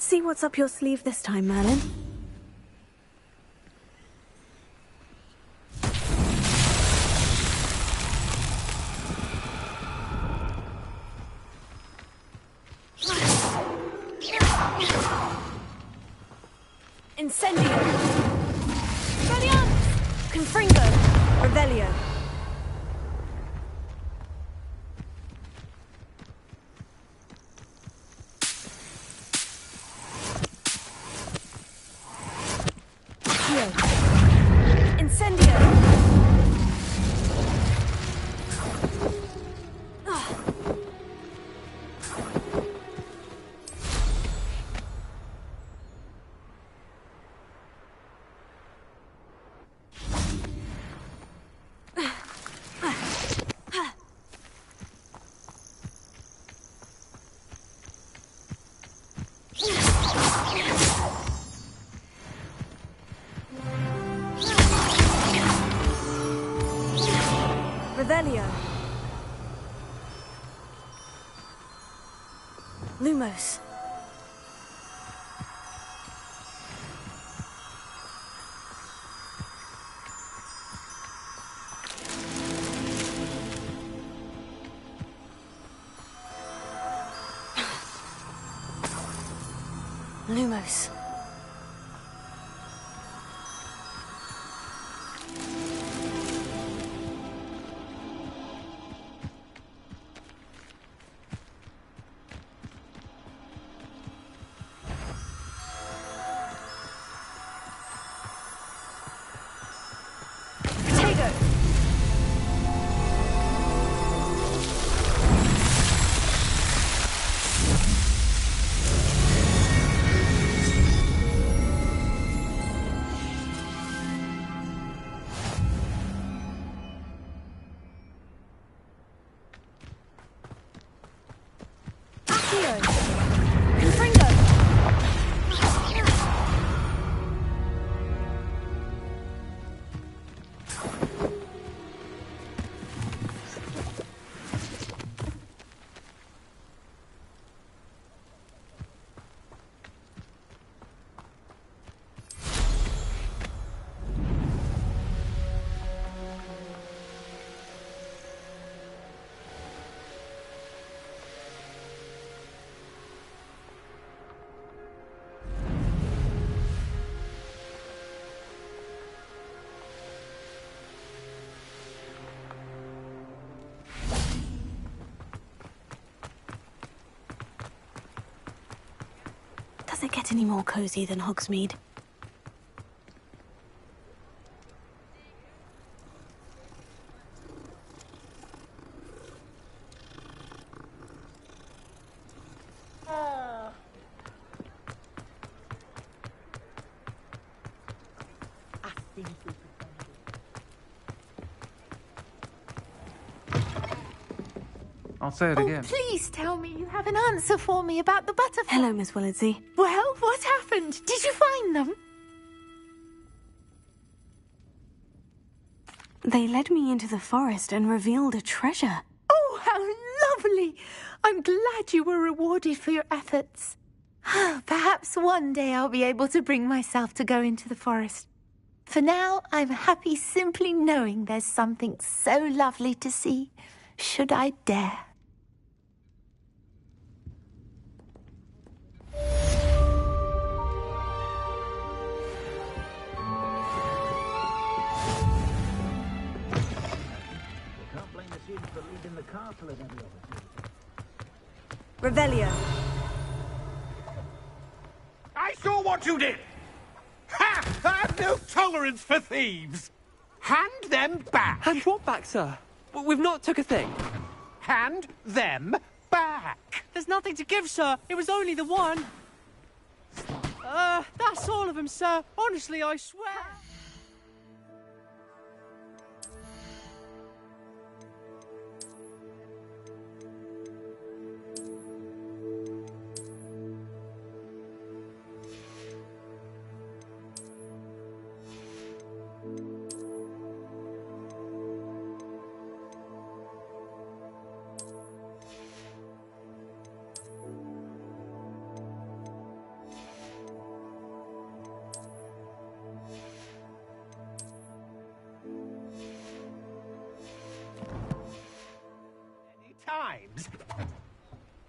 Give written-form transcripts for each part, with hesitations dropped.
see what's up your sleeve this time, Merlin. Incendio! Guardianes! Confringo! Revelio! Incendio! Revelio. Lumos. Lumos. Does it get any more cozy than Hogsmeade? I'll say it again. Please tell me you have an answer for me about the butterfly. Hello, Miss Willardsey. Well, what happened? Did you find them? They led me into the forest and revealed a treasure. Oh, how lovely! I'm glad you were rewarded for your efforts. Perhaps one day I'll be able to bring myself to go into the forest. For now, I'm happy simply knowing there's something so lovely to see, should I dare. Revelio. I saw what you did! Ha! I have no tolerance for thieves! Hand them back! Hand what back, sir? We've not took a thing. Hand them back! There's nothing to give, sir. It was only the one. That's all of them, sir. Honestly, I swear.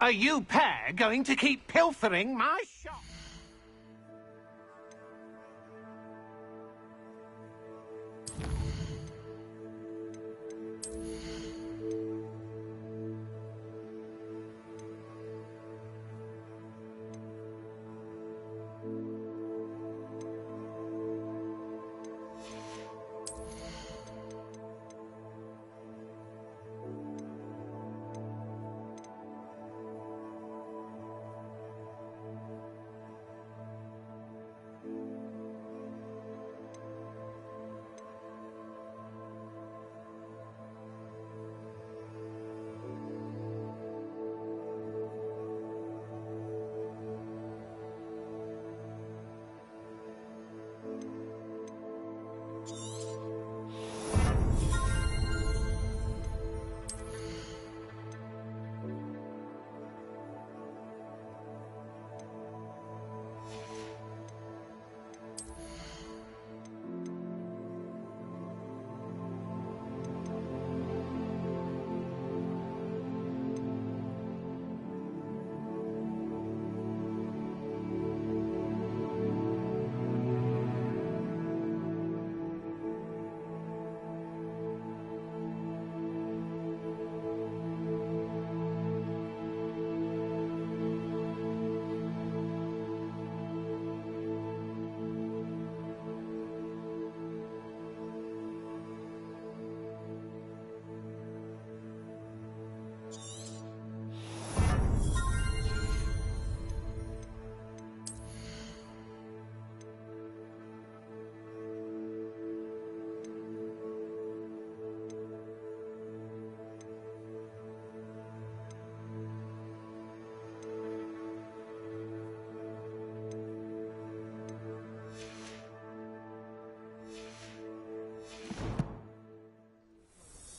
Are you pair going to keep pilfering my shop?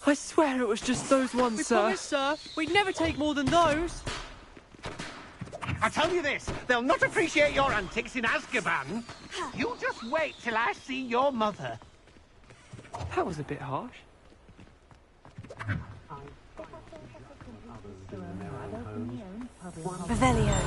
I swear it was just those ones, sir. We promised, sir. We'd never take more than those. I tell you this, they'll not appreciate your antics in Azkaban. You just wait till I see your mother. That was a bit harsh. Revelio.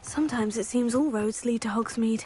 Sometimes it seems all roads lead to Hogsmeade.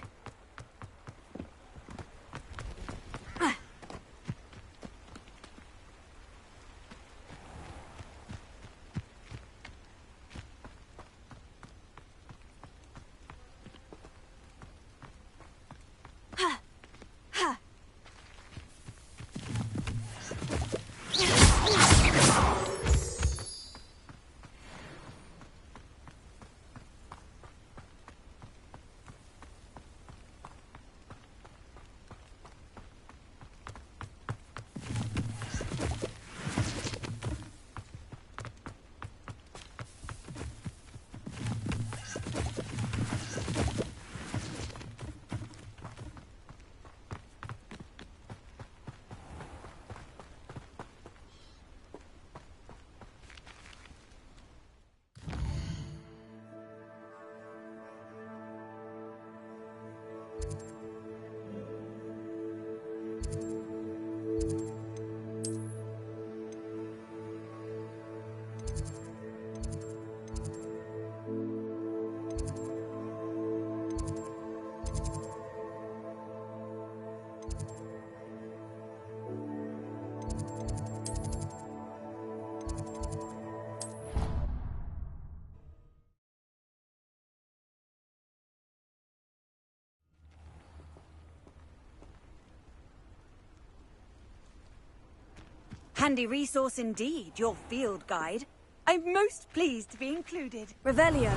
handy resource indeed, your field guide. I'm most pleased to be included. Revelio.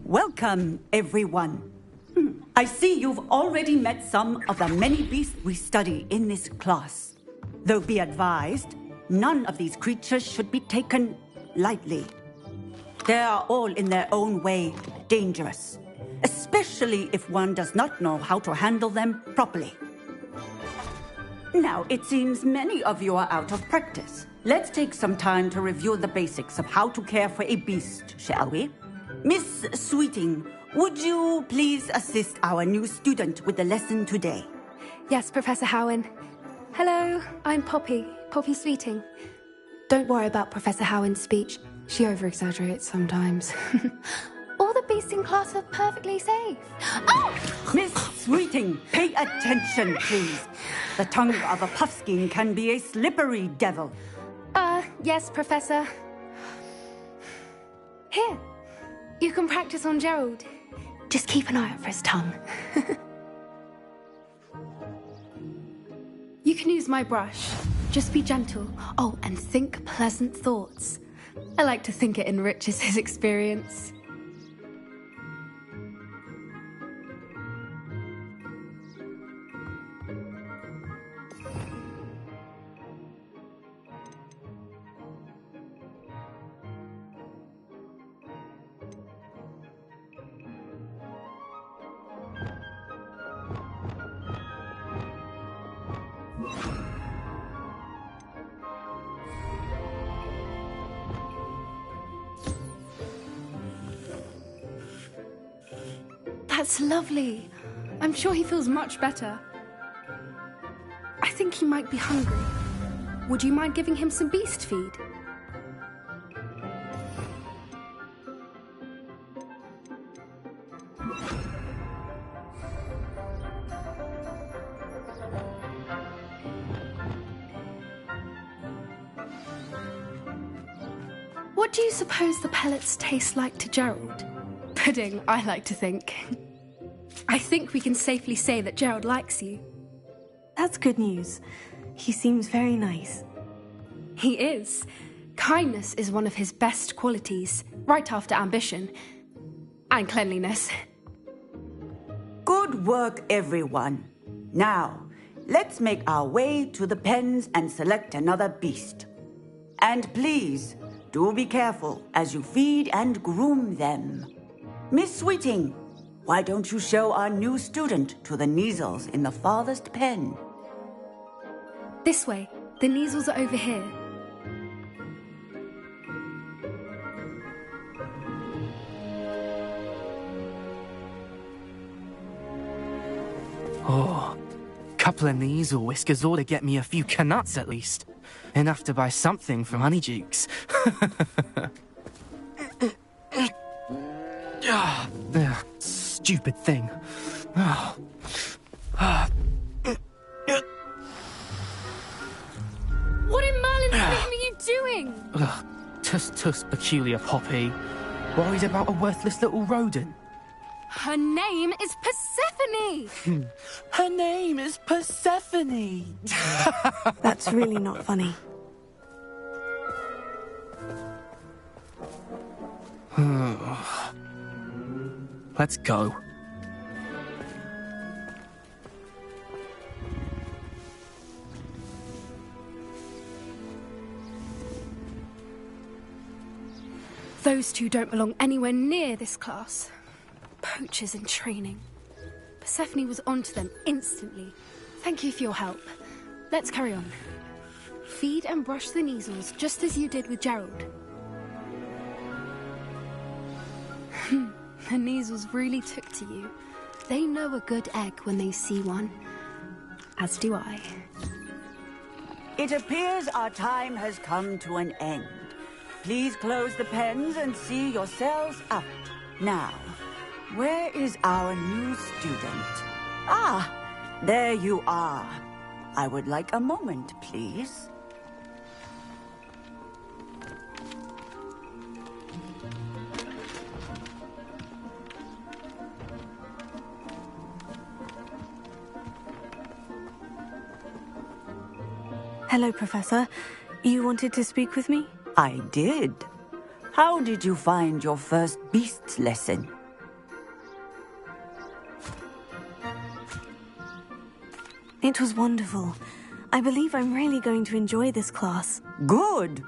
Welcome, everyone. I see you've already met some of the many beasts we study in this class. Though be advised, none of these creatures should be taken lightly. They are all in their own way dangerous, especially if one does not know how to handle them properly. Now, it seems many of you are out of practice. Let's take some time to review the basics of how to care for a beast, shall we? Miss Sweeting, would you please assist our new student with the lesson today? Yes, Professor Howen. Hello, I'm Poppy Sweeting. Don't worry about Professor Howen's speech. She over-exaggerates sometimes. All the beasts in class are perfectly safe. Oh! Miss Sweeting, pay attention, please. The tongue of a puffskein can be a slippery devil. Yes, Professor. Here, you can practice on Gerald. Just keep an eye out for his tongue. You can use my brush. Just be gentle. Oh, and think pleasant thoughts. I like to think it enriches his experience. That's lovely. I'm sure he feels much better. I think he might be hungry. Would you mind giving him some beast feed? What do you suppose the pellets taste like to Gerald? Pudding, I like to think. I think we can safely say that Gerald likes you. That's good news. He seems very nice. He is. Kindness is one of his best qualities, right after ambition. And cleanliness. Good work, everyone. Now, let's make our way to the pens and select another beast. And please, do be careful as you feed and groom them. Miss Sweeting, why don't you show our new student to the Neasels in the farthest pen? This way. The Neasels are over here. Oh, couple of Neasel whiskers ought to get me a few canuts at least. Enough to buy something from Honeydukes. Stupid thing. What in Merlin's name are you doing? Tuss, peculiar Poppy. Worried about a worthless little rodent. Her name is Persephone! Her name is Persephone! That's really not funny. Let's go. Those two don't belong anywhere near this class. Poachers in training. Persephone was onto them instantly. Thank you for your help. Let's carry on. Feed and brush the Neasels just as you did with Gerald. The Neasels really took to you. They know a good egg when they see one. As do I. It appears our time has come to an end. Please close the pens and see yourselves out. Now, Where is our new student? Ah, there you are. I would like a moment, please. Hello, Professor. You wanted to speak with me? I did. How did you find your first beasts lesson? It was wonderful. I believe I'm really going to enjoy this class. Good.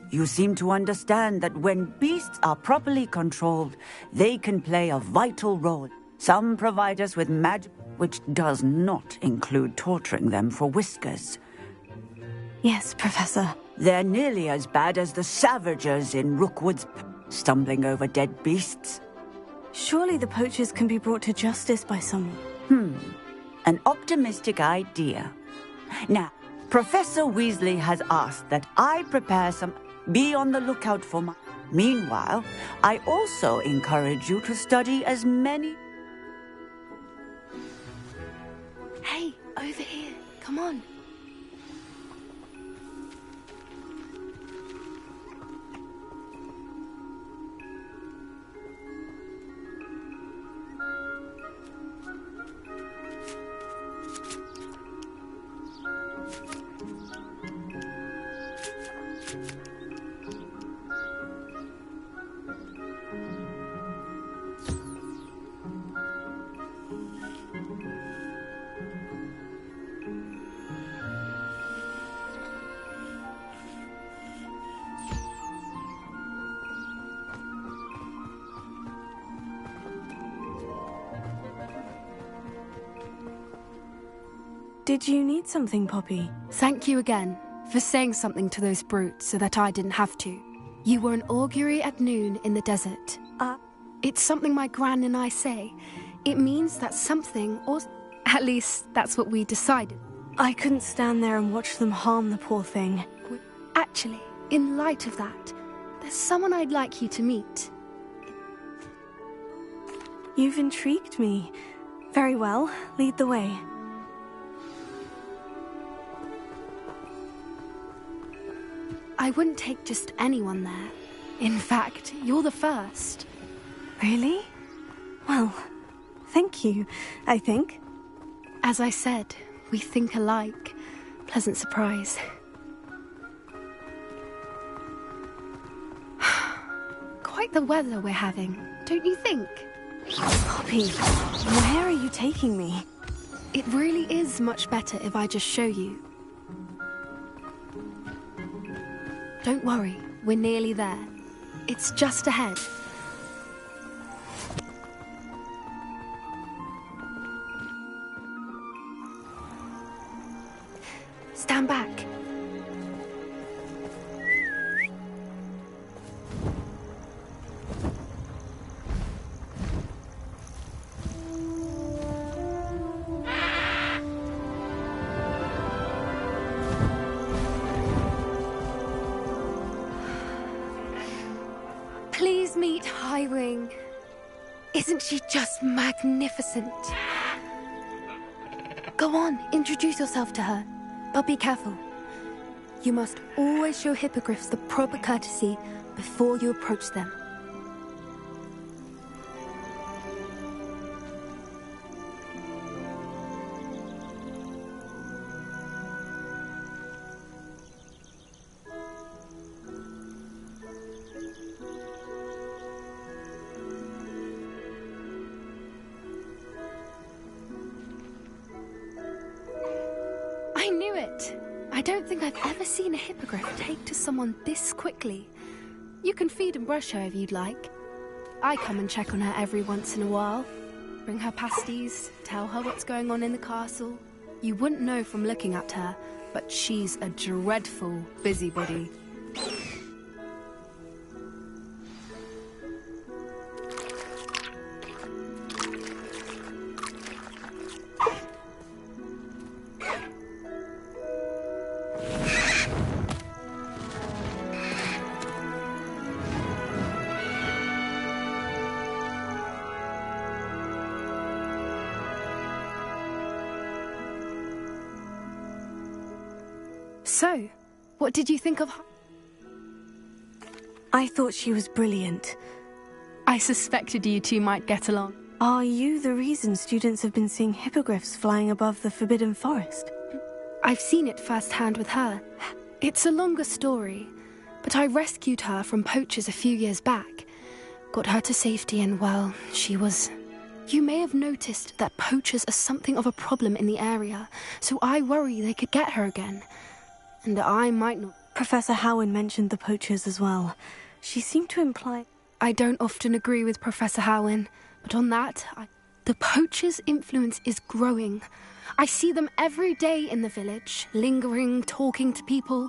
You seem to understand that when beasts are properly controlled, they can play a vital role. Some provide us with magic, which does not include torturing them for whiskers. Yes, Professor. They're nearly as bad as the Savagers in Rookwood's stumbling over dead beasts. Surely the poachers can be brought to justice by someone. An optimistic idea. Now, Professor Weasley has asked that I prepare some... Be on the lookout for my... Meanwhile, I also encourage you to study as many... Hey, over here. Come on. Did you need something, Poppy? Thank you again for saying something to those brutes so that I didn't have to. You were an augury at noon in the desert. It's something my gran and I say. It means that something, or at least that's what we decided. I couldn't stand there and watch them harm the poor thing. Actually, in light of that, there's someone I'd like you to meet. You've intrigued me. Very well, lead the way. I wouldn't take just anyone there. In fact, you're the first. Really? Well, thank you, I think. As I said, we think alike. Pleasant surprise. Quite the weather we're having, don't you think? Poppy, where are you taking me? It really is much better if I just show you. Don't worry, we're nearly there. It's just ahead. Stand back. Please meet Highwing. Isn't she just magnificent? Go on, introduce yourself to her. But be careful. You must always show hippogriffs the proper courtesy before you approach them. I knew it! I don't think I've ever seen a hippogriff take to someone this quickly. You can feed and brush her if you'd like. I come and check on her every once in a while. Bring her pasties, tell her what's going on in the castle. You wouldn't know from looking at her, but she's a dreadful busybody. So, what did you think of her? I thought she was brilliant. I suspected you two might get along. Are you the reason students have been seeing hippogriffs flying above the Forbidden Forest? I've seen it firsthand with her. It's a longer story, but I rescued her from poachers a few years back. Got her to safety and, well, she was... You may have noticed that poachers are something of a problem in the area, so I worry they could get her again. And I might not... Professor Howin mentioned the poachers as well. She seemed to imply... I don't often agree with Professor Howin, but on that, the poachers' influence is growing. I see them every day in the village, lingering, talking to people.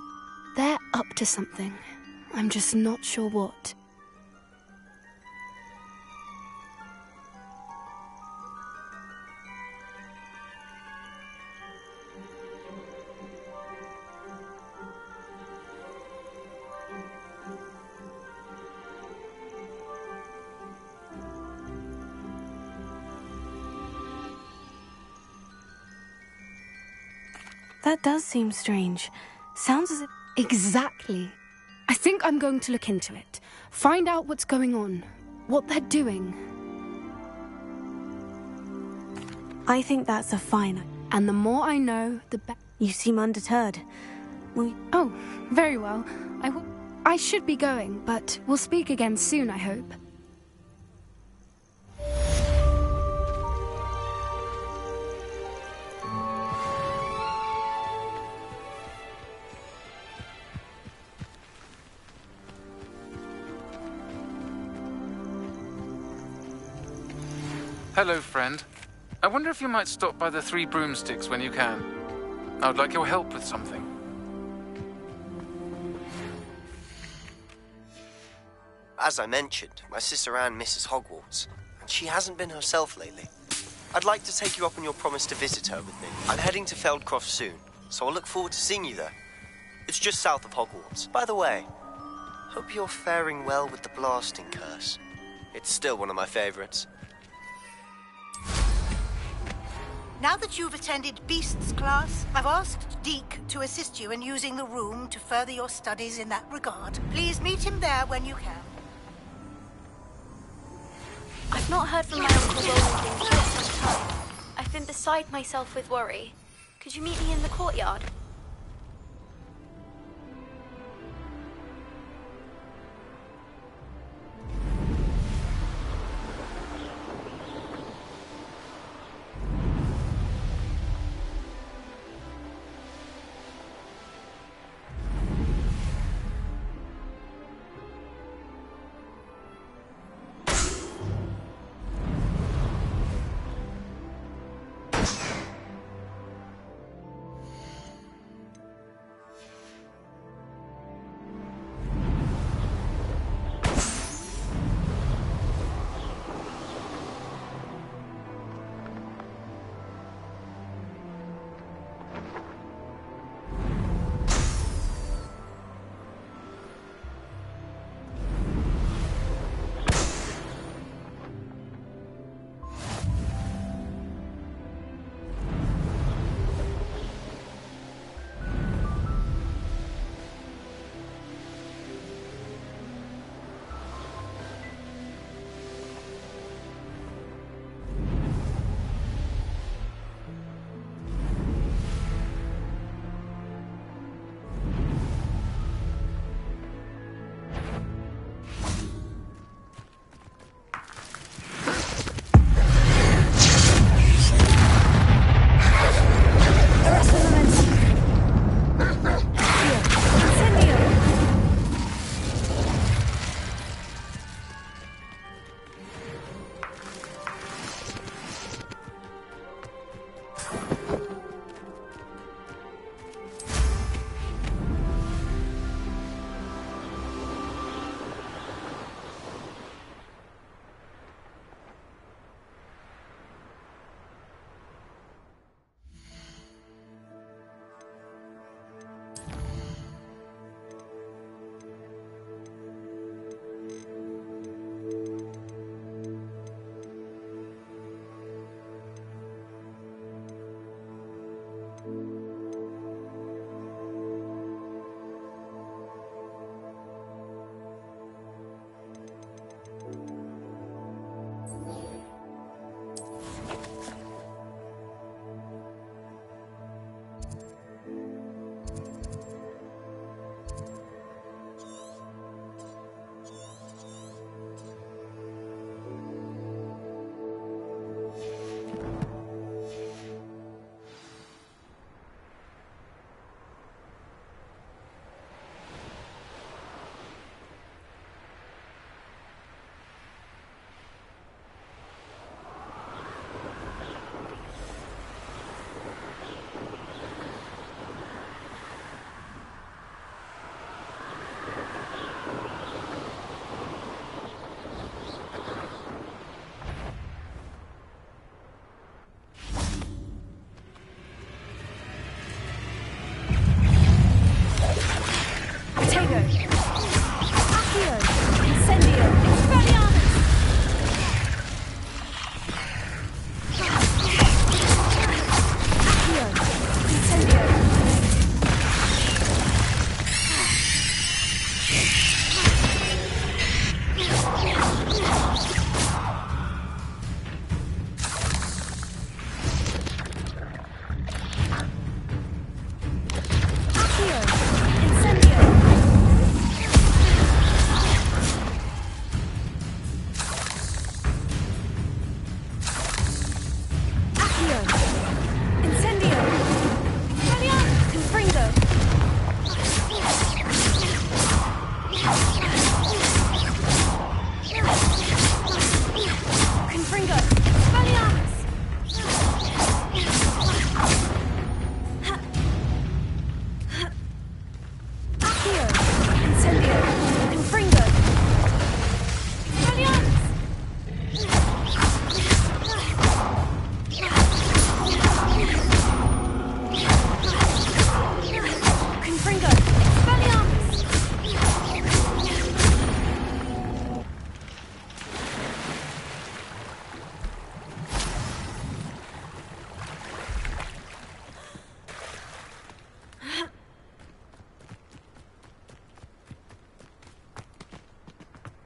They're up to something. I'm just not sure what. That does seem strange. Sounds as if... Exactly. I think I'm going to look into it. Find out what's going on. What they're doing. I think that's a fine... And the more I know, the better. You seem undeterred. Oh, very well. I should be going, but we'll speak again soon, I hope. Hello, friend. I wonder if you might stop by the Three Broomsticks when you can. I would like your help with something. As I mentioned, my sister Anne misses Hogwarts, and she hasn't been herself lately. I'd like to take you up on your promise to visit her with me. I'm heading to Feldcroft soon, so I'll look forward to seeing you there. It's just south of Hogwarts. By the way, hope you're faring well with the blasting curse. It's still one of my favorites. Now that you've attended Beasts class, I've asked Deke to assist you in using the room to further your studies in that regard. Please meet him there when you can. I've not heard from my Uncle Roland in quite some time. I've been beside myself with worry. Could you meet me in the courtyard?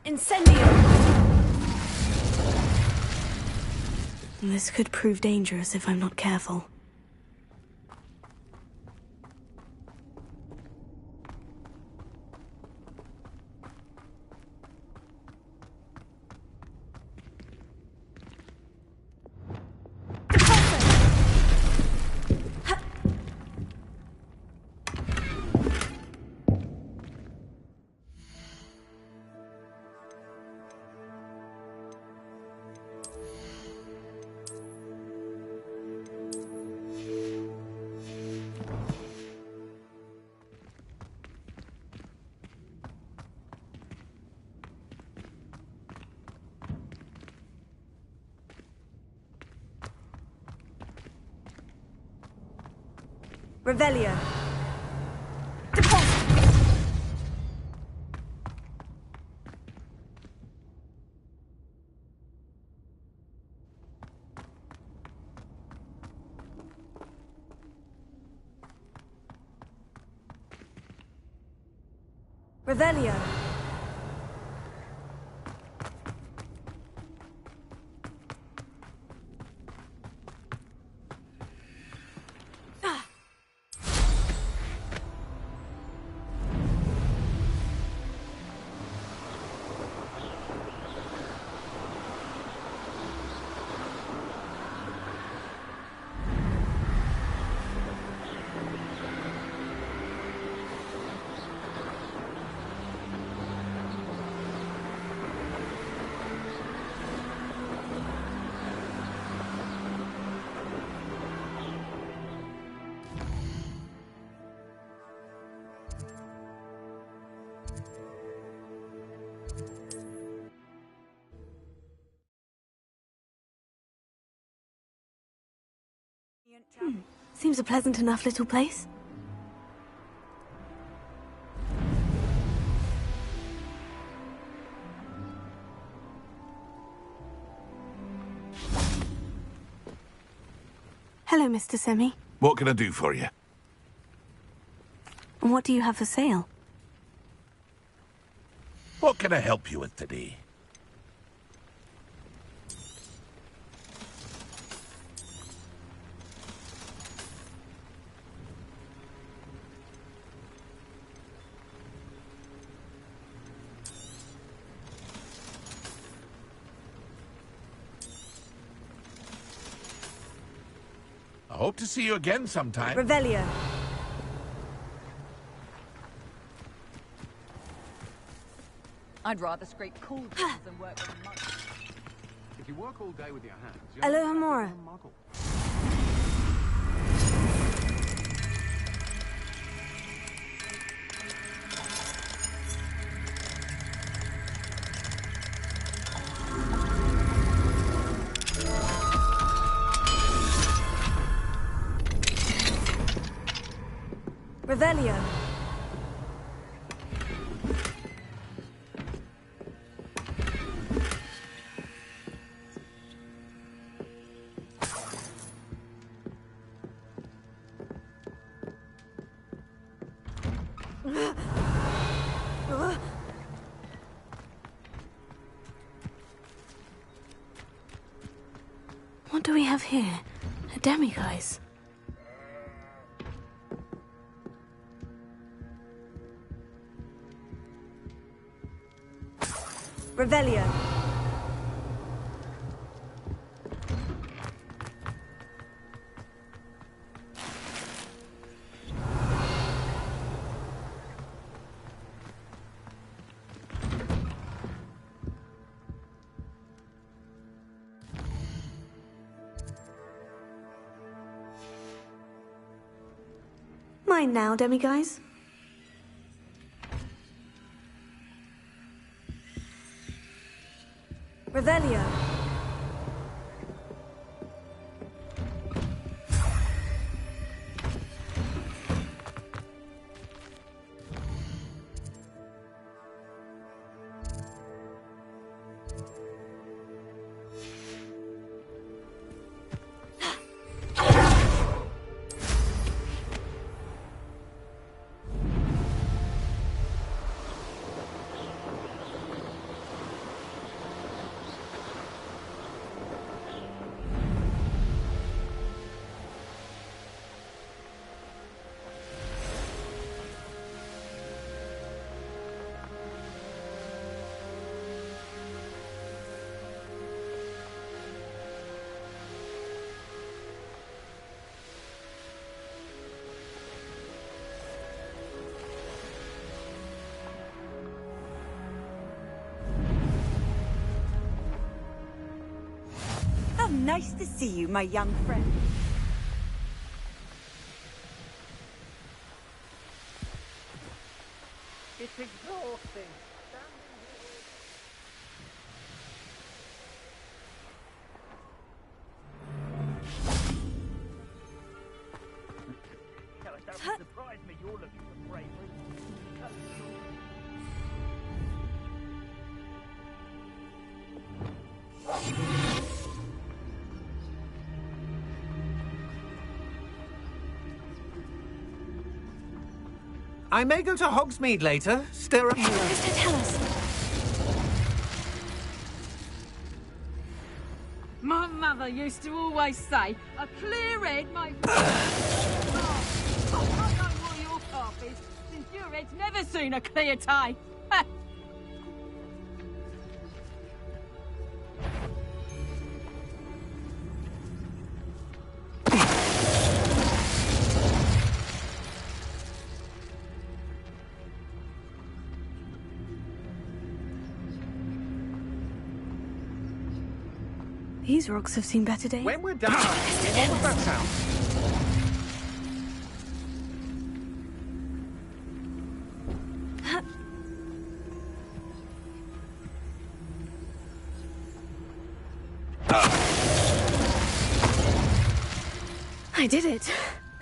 Incendio! This could prove dangerous if I'm not careful. Revelio. Revelio. Seems a pleasant enough little place. Hello, Mr. Semi. What can I do for you? And what do you have for sale? What can I help you with today? I hope to see you again sometime. Revelio. I'd rather scrape cool than work with a monk. If you work all day with your hands, you're Hello, Hamora. Revelio. What do we have here? A demiguise. Revelio. Mine now, demiguise. Revelio. Nice to see you, my young friend. It's exhausting. Don't surprise me, you're looking for bravery. I may go to Hogsmeade later. Stir up. Mister, tell us. My mother used to always say, a clear head might... Oh, I don't know what your path is, since your head's never seen a clear day. These rocks have seen better days. When we're done, what was that sound? I did it.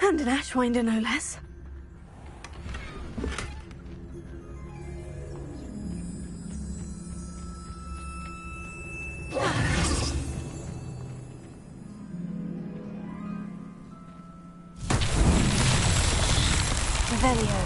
And an Ashwinder, no less. Revelio.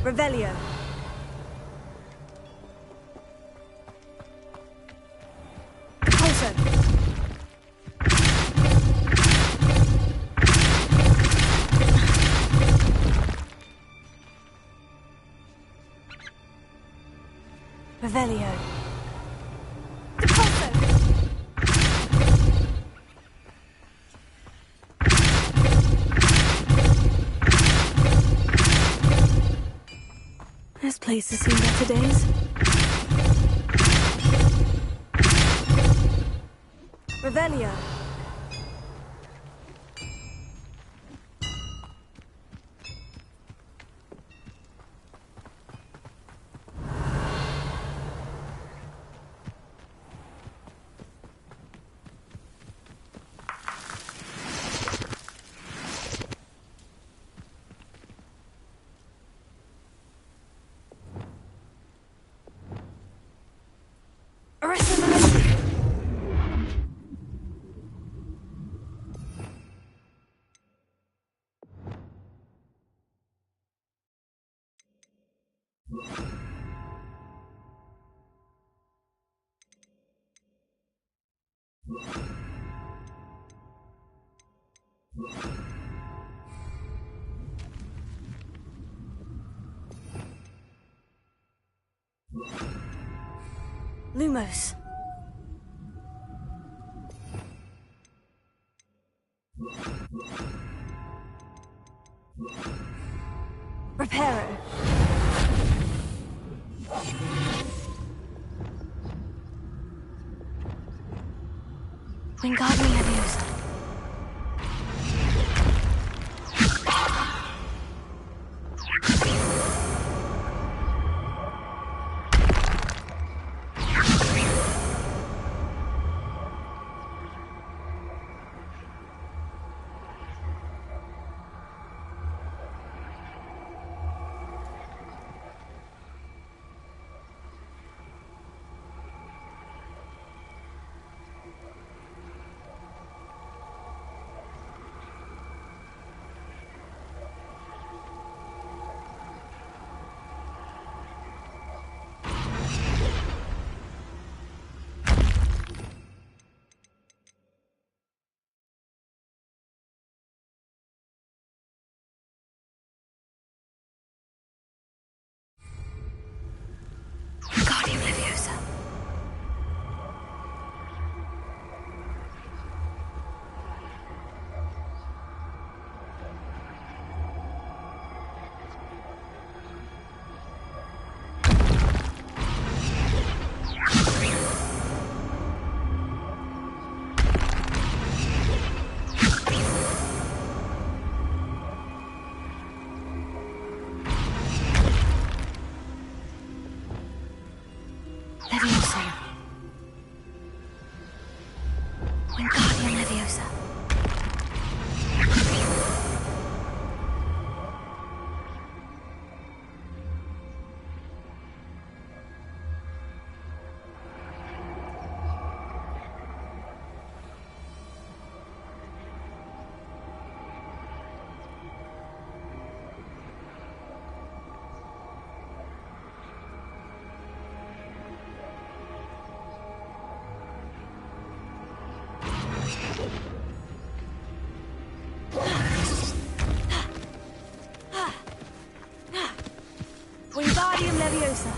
Revelio. Pulso. Revelio. Pulso. This place has seen better days. Revelio. Lumos. Wingardium Leviosa. Wingardium Leviosa. Leviosa. Wingardium Leviosa. Wingardium Leviosa.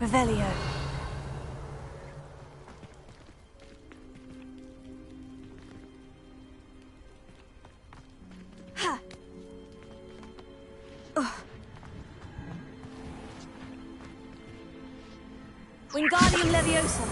Revelio. Ha. Wingardium Leviosa.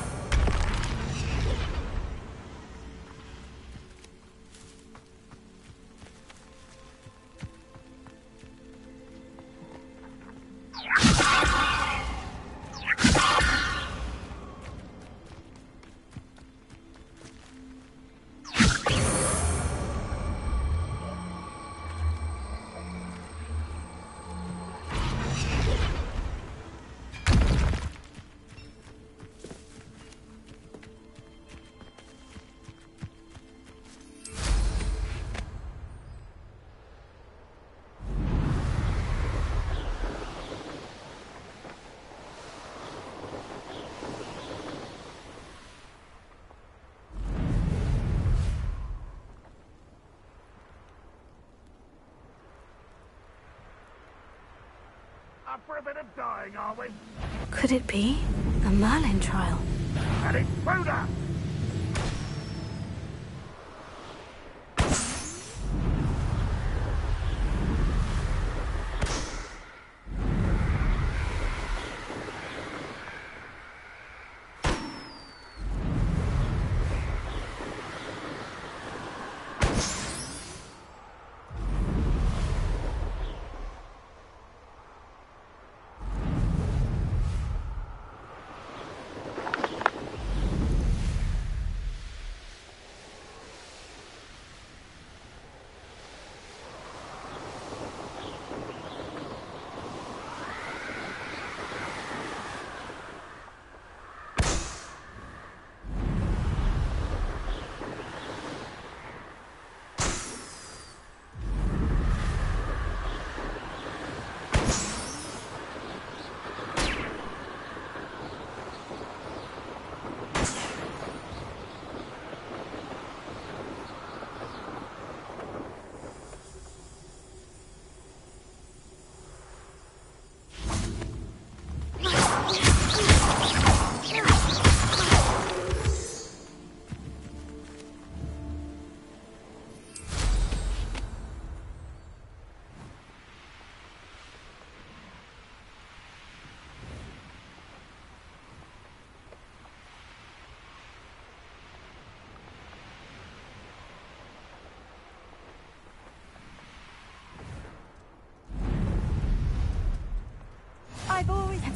Up for a bit of dying, are we? Could it be a Merlin trial? An intruder!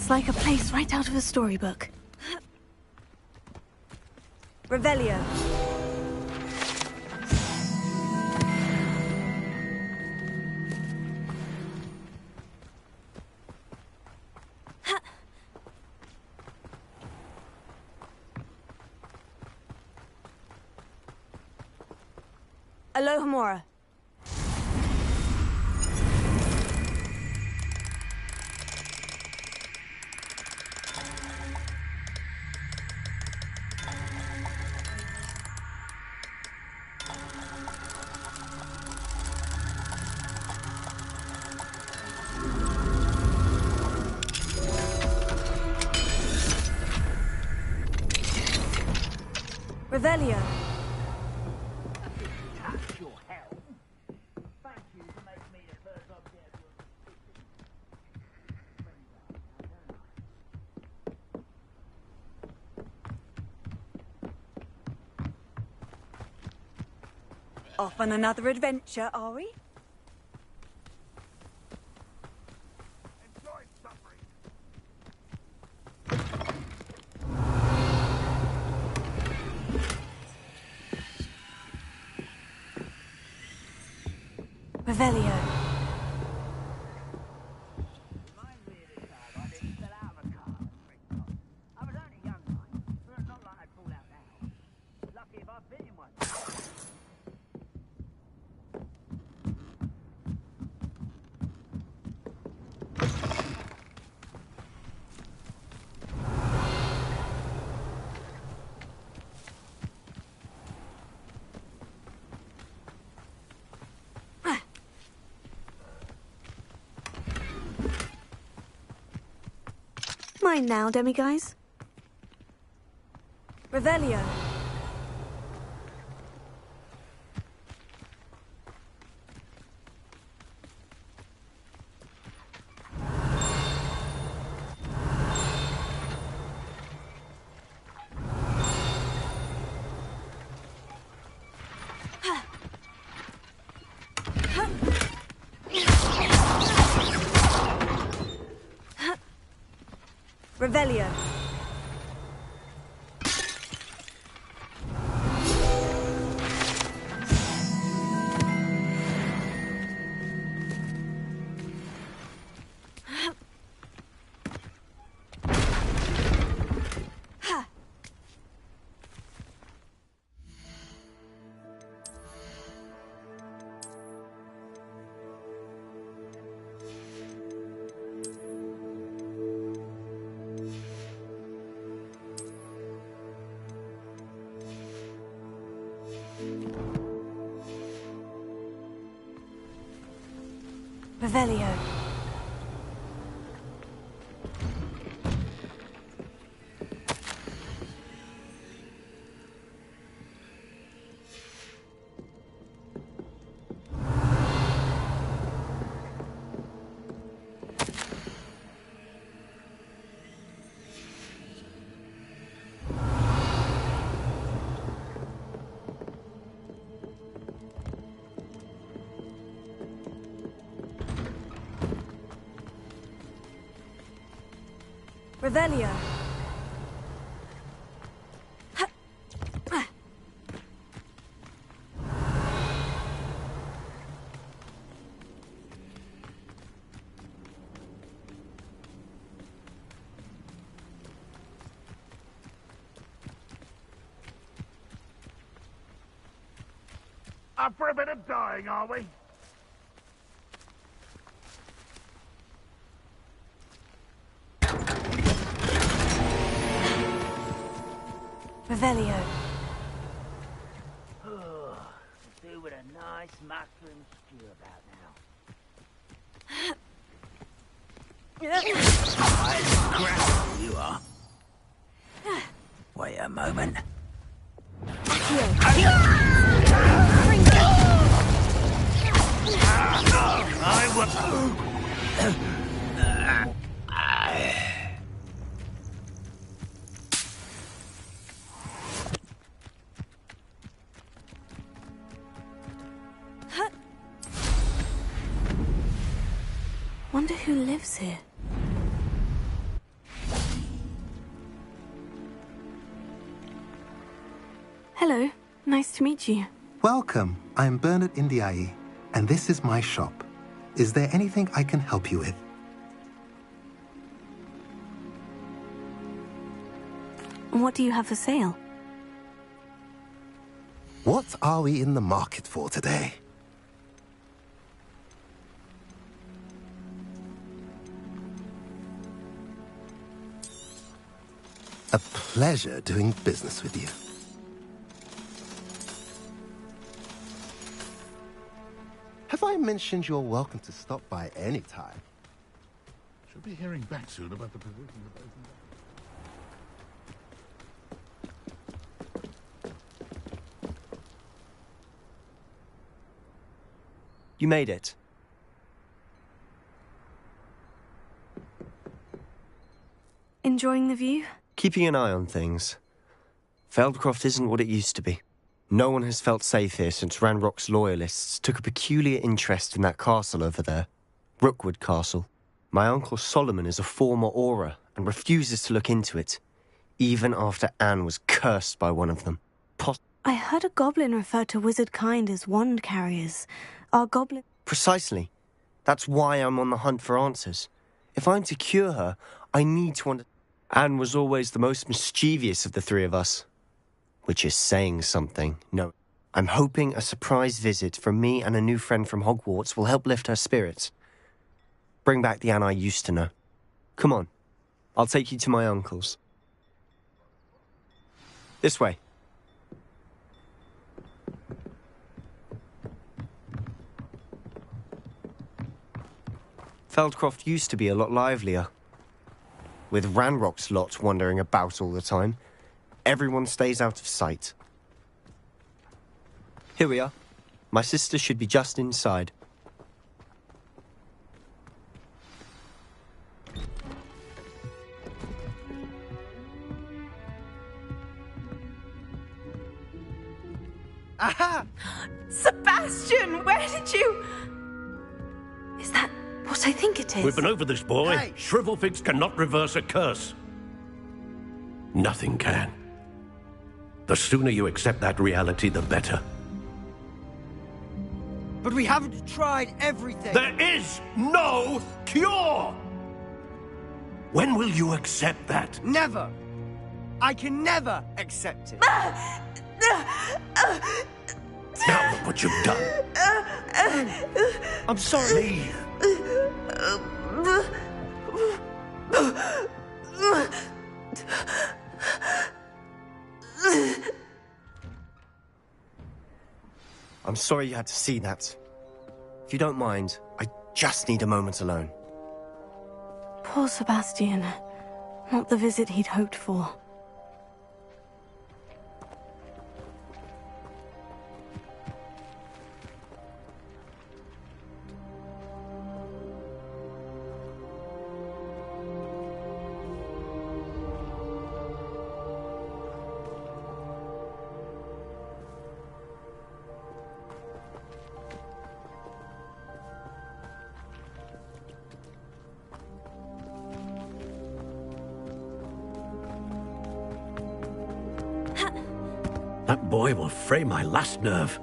It's like a place right out of a storybook. Revelio. Alohomora. Revelio. Off on another adventure, are we? Revelio. Mine now, demiguise. Revelio. Revelio. Revelio. Revelio. Up for a bit of dying, are we? Revelio. Do with a nice mushroom stew about now. Grapple, you are. Wait a moment. Wonder who lives here. Nice to meet you. Welcome. I'm Bernard Indiaye, and this is my shop. Is there anything I can help you with? What do you have for sale? What are we in the market for today? A pleasure doing business with you. Have I mentioned you're welcome to stop by any time? Should be hearing back soon about the position of open. You made it. Enjoying the view? Keeping an eye on things. Feldcroft isn't what it used to be. No one has felt safe here since Ranrock's loyalists took a peculiar interest in that castle over there. Rookwood Castle. My uncle Solomon is a former Auror and refuses to look into it, even after Anne was cursed by one of them. I heard a goblin refer to wizard kind as wand carriers. Are goblins... Precisely. That's why I'm on the hunt for answers. If I'm to cure her, I need to Anne was always the most mischievous of the three of us. Which is saying something. No. I'm hoping a surprise visit from me and a new friend from Hogwarts will help lift her spirits. Bring back the Anne I used to know. Come on. I'll take you to my uncle's. This way. Feldcroft used to be a lot livelier. With Ranrock's lot wandering about all the time, everyone stays out of sight. Here we are. My sister should be just inside. Aha! Sebastian, where did you... Is that what I think it is? We've been over this, boy. Hey. Shrivelfigs cannot reverse a curse. Nothing can. The sooner you accept that reality, the better. But we haven't tried everything. There is no cure! When will you accept that? Never. I can never accept it. Now look what you've done. I'm sorry. I'm sorry you had to see that. If you don't mind, I just need a moment alone. Poor Sebastian. Not the visit he'd hoped for. That boy will fray my last nerve.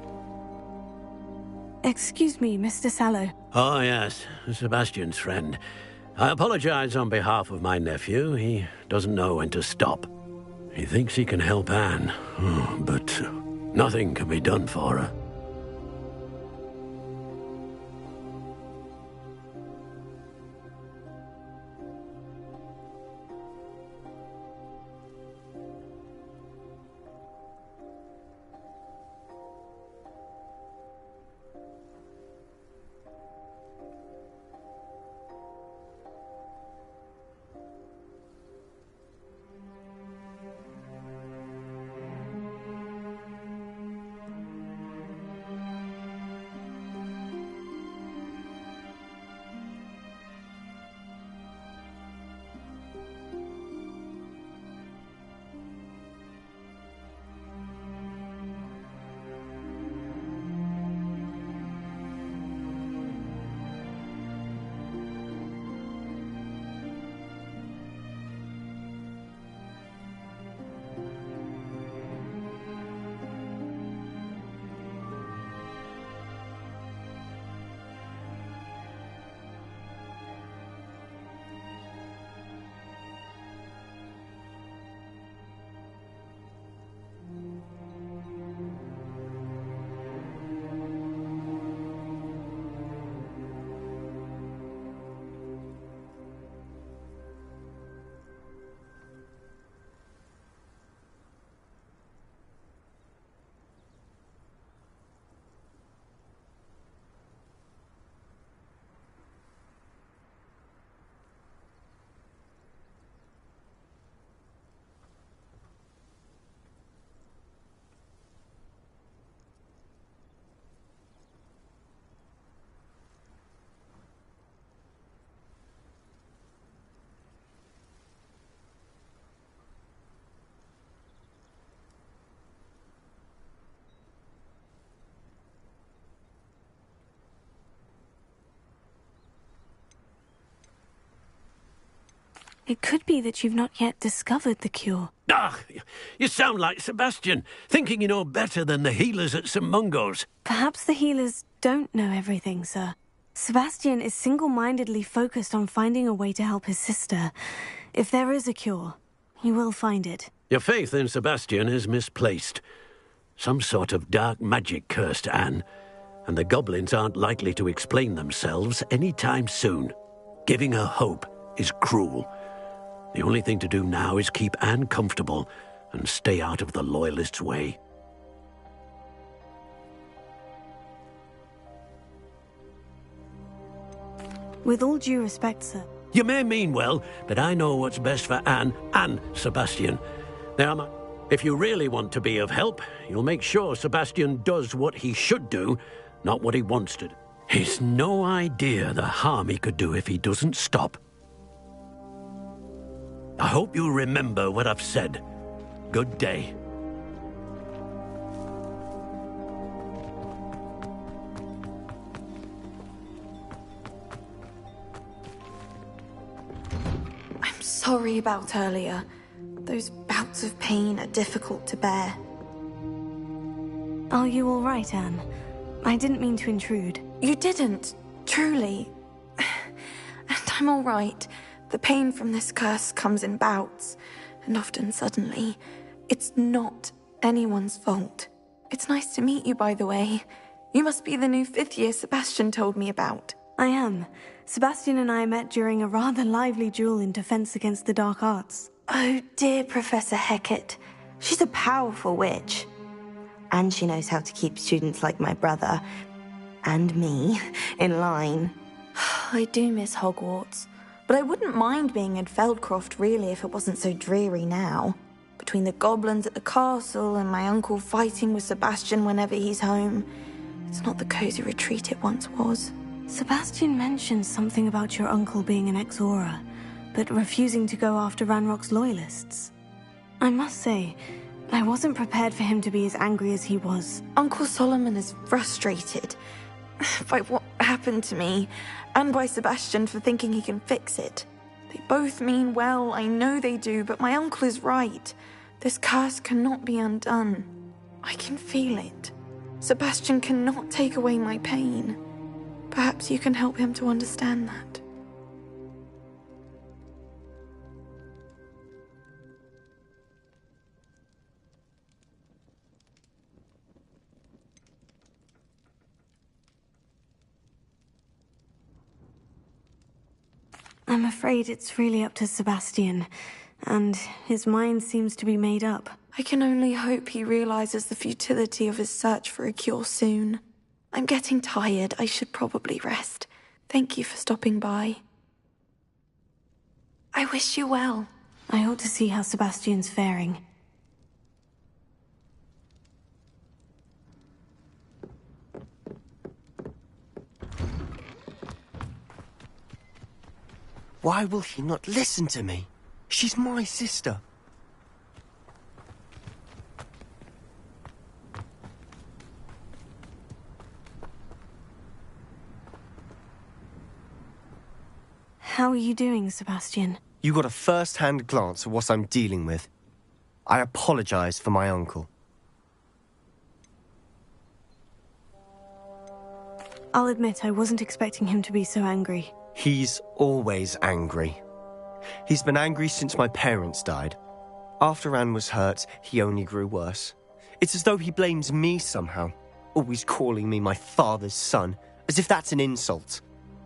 Excuse me, Mr. Sallow. Oh, yes, Sebastian's friend. I apologize on behalf of my nephew. He doesn't know when to stop. He thinks he can help Anne, but nothing can be done for her. It could be that you've not yet discovered the cure. Ah, you sound like Sebastian, thinking you know better than the healers at St. Mungo's. Perhaps the healers don't know everything, sir. Sebastian is single-mindedly focused on finding a way to help his sister. If there is a cure, he will find it. Your faith in Sebastian is misplaced. Some sort of dark magic cursed Anne, and the goblins aren't likely to explain themselves any time soon. Giving her hope is cruel. The only thing to do now is keep Anne comfortable and stay out of the Loyalists' way. With all due respect, sir. You may mean well, but I know what's best for Anne and Sebastian. Now, if you really want to be of help, you'll make sure Sebastian does what he should do, not what he wants to do. He's no idea the harm he could do if he doesn't stop. I hope you remember what I've said. Good day. I'm sorry about earlier. Those bouts of pain are difficult to bear. Are you all right, Anne? I didn't mean to intrude. You didn't, truly. And I'm all right. The pain from this curse comes in bouts, and often suddenly. It's not anyone's fault. It's nice to meet you, by the way. You must be the new 5th year Sebastian told me about. I am. Sebastian and I met during a rather lively duel in defense against the dark arts. Oh, dear Professor Hecat. She's a powerful witch. And she knows how to keep students like my brother, and me, in line. I do miss Hogwarts. But I wouldn't mind being in Feldcroft, really, if it wasn't so dreary now. Between the goblins at the castle and my uncle fighting with Sebastian whenever he's home, it's not the cozy retreat it once was. Sebastian mentioned something about your uncle being an ex-Auror, but refusing to go after Ranrock's Loyalists. I must say, I wasn't prepared for him to be as angry as he was. Uncle Solomon is frustrated by what happened to me, and by Sebastian for thinking he can fix it. They both mean well, I know they do, but my uncle is right. This curse cannot be undone. I can feel it. Sebastian cannot take away my pain. Perhaps you can help him to understand that. I'm afraid it's really up to Sebastian, and his mind seems to be made up. I can only hope he realizes the futility of his search for a cure soon. I'm getting tired. I should probably rest. Thank you for stopping by. I wish you well. I ought to see how Sebastian's faring. Why will he not listen to me? She's my sister. How are you doing, Sebastian? You got a first-hand glance at what I'm dealing with. I apologize for my uncle. I'll admit I wasn't expecting him to be so angry. He's always angry. He's been angry since my parents died. After Anne was hurt, he only grew worse. It's as though he blames me somehow, always calling me my father's son, as if that's an insult.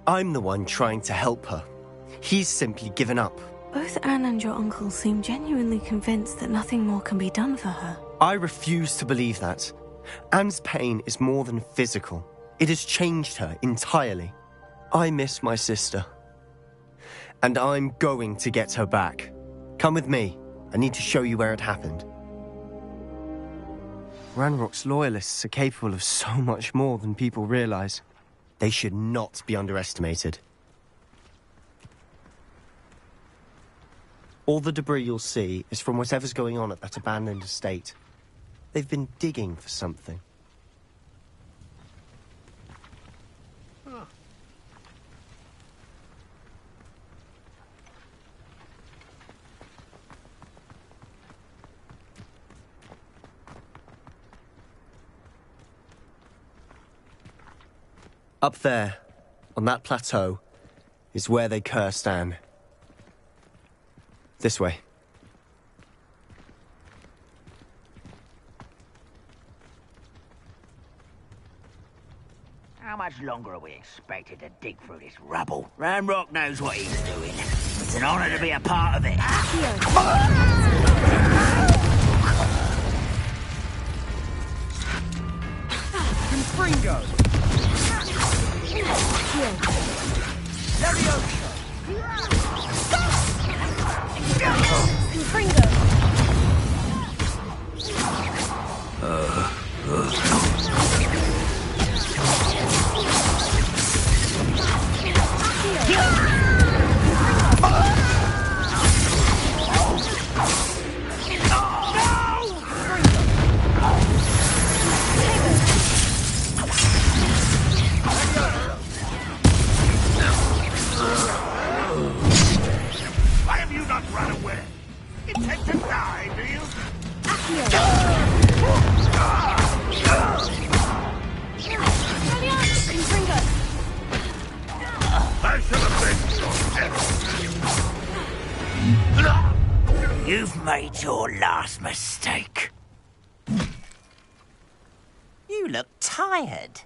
I'm the one trying to help her. He's simply given up. Both Anne and your uncle seem genuinely convinced that nothing more can be done for her. I refuse to believe that. Anne's pain is more than physical. It has changed her entirely. I miss my sister. And I'm going to get her back. Come with me. I need to show you where it happened. Ranrock's Loyalists are capable of so much more than people realize. They should not be underestimated. All the debris you'll see is from whatever's going on at that abandoned estate. They've been digging for something. Up there, on that plateau, is where they cursed Anne. This way. How much longer are we expected to dig through this rubble? Ranrock knows what he's doing. It's an honor to be a part of it. Confringo! Leviosa! Confringo! Why have you not run away? Intend to die, do you? I shall avenge your death. You've made your last mistake. You look tired.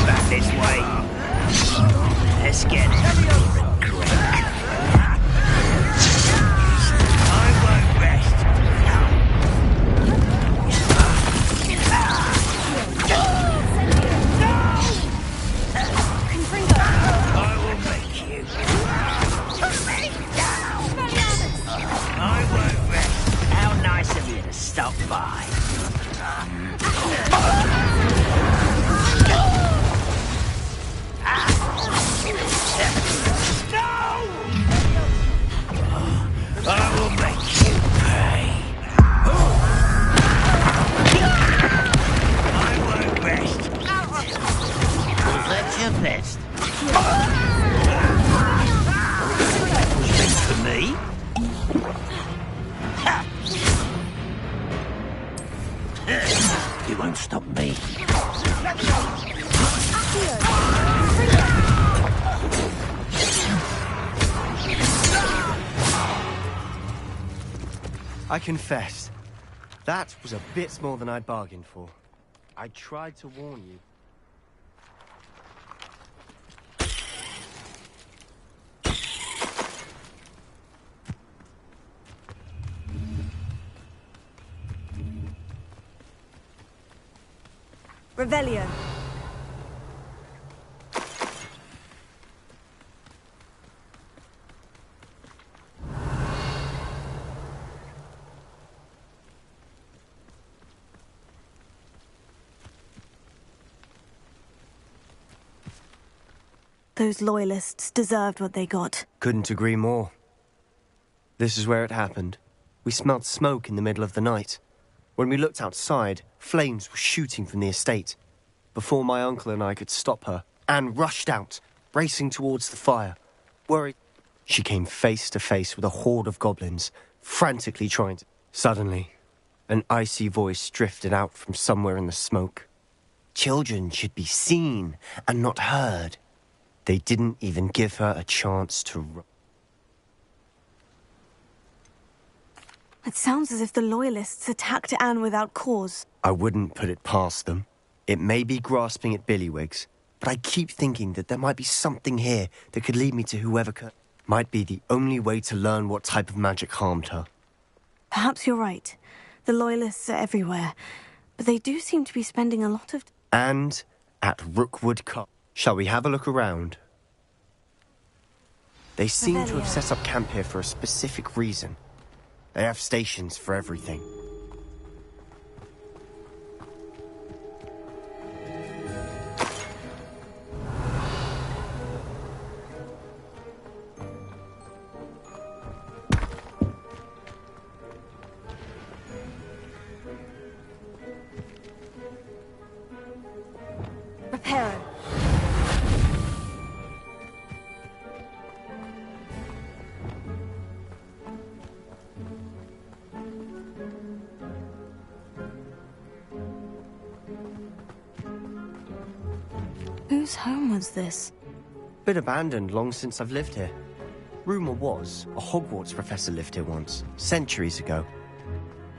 Back this way. Let's get it. I won't rest. I will make you. I won't rest. How nice of you to stop by. I will make you pay. I won't rest. Was that your best? For me? You won't stop me. I confess, that was a bit more than I'd bargained for. I tried to warn you. Revelio. Those loyalists deserved what they got. Couldn't agree more. This is where it happened. We smelled smoke in the middle of the night. When we looked outside, flames were shooting from the estate. Before my uncle and I could stop her, Anne rushed out, racing towards the fire. Worried, she came face to face with a horde of goblins, frantically trying to... Suddenly, an icy voice drifted out from somewhere in the smoke. Children should be seen and not heard. They didn't even give her a chance to run. It sounds as if the Loyalists attacked Anne without cause. I wouldn't put it past them. It may be grasping at billywhigs, but I keep thinking that there might be something here that could lead me to whoever might be the only way to learn what type of magic harmed her. Perhaps you're right. The Loyalists are everywhere, but they do seem to be spending a lot of... And at Rookwood Cup. Shall we have a look around? They seem to have set up camp here for a specific reason. They have stations for everything. Reparo. Whose home was this? Been abandoned long since I've lived here. Rumour was a Hogwarts professor lived here once, centuries ago.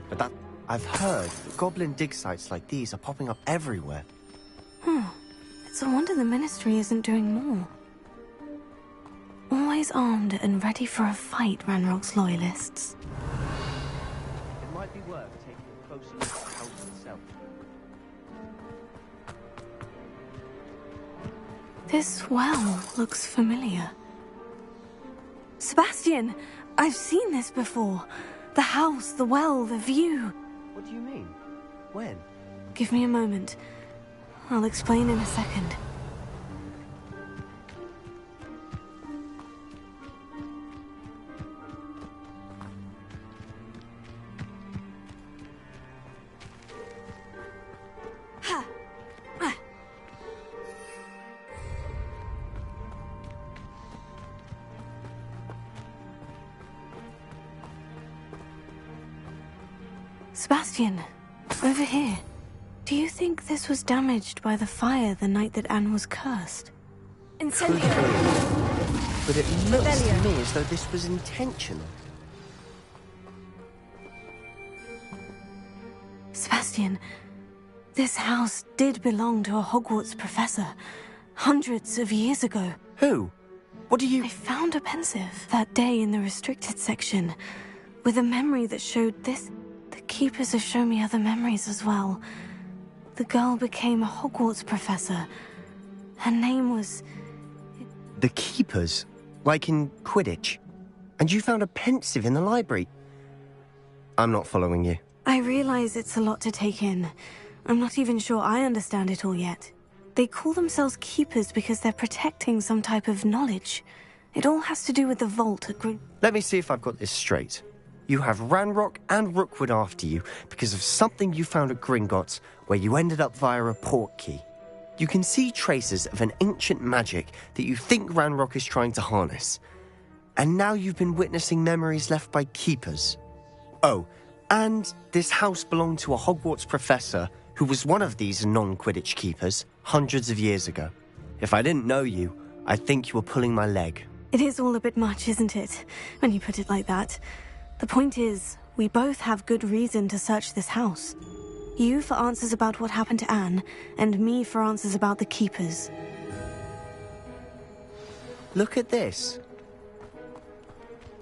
But I've heard that goblin dig sites like these are popping up everywhere. It's a wonder the Ministry isn't doing more. Always armed and ready for a fight, Ranrock's loyalists. It might be worth taking a closer look at the house itself. This well looks familiar. Sebastian! I've seen this before. The house, the well, the view. What do you mean? When? Give me a moment. I'll explain in a second. Sebastian, over here. Do you think this was damaged by the fire the night that Anne was cursed? Incendio! But it looks to me as though this was intentional. Sebastian, this house did belong to a Hogwarts professor, hundreds of years ago. Who? What do you... I found a pensive that day in the restricted section, with a memory that showed this. The Keepers have shown me other memories as well. The girl became a Hogwarts professor. Her name was... The Keepers? Like in Quidditch? And you found a pensive in the library? I'm not following you. I realize it's a lot to take in. I'm not even sure I understand it all yet. They call themselves Keepers because they're protecting some type of knowledge. It all has to do with the vault at Let me see if I've got this straight. You have Ranrock and Rookwood after you because of something you found at Gringotts, where you ended up via a portkey. You can see traces of an ancient magic that you think Ranrock is trying to harness. And now you've been witnessing memories left by Keepers. Oh, and this house belonged to a Hogwarts professor who was one of these non-Quidditch Keepers hundreds of years ago. If I didn't know you, I'd think you were pulling my leg. It is all a bit much, isn't it, when you put it like that? The point is, we both have good reason to search this house. You for answers about what happened to Anne, and me for answers about the Keepers. Look at this.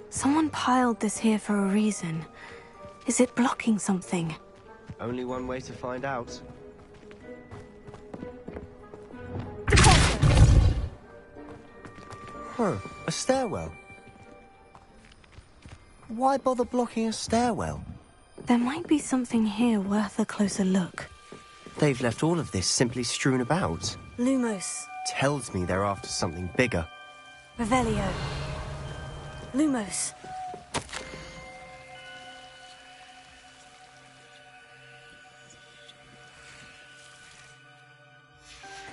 Someone piled this here for a reason. Is it blocking something? Only one way to find out. A stairwell. Why bother blocking a stairwell? There might be something here worth a closer look. They've left all of this simply strewn about. Lumos. Tells me they're after something bigger. Revelio. Lumos.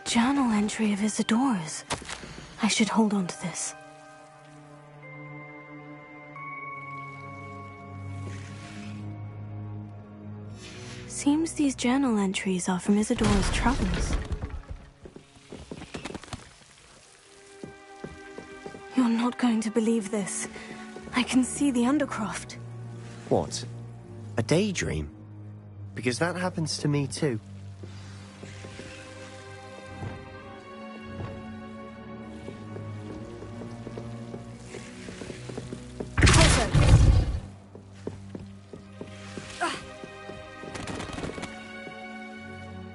A journal entry of Isadora's. I should hold on to this. Seems these journal entries are from Isadora's travels. You're not going to believe this. I can see the Undercroft. What? A daydream? Because that happens to me too.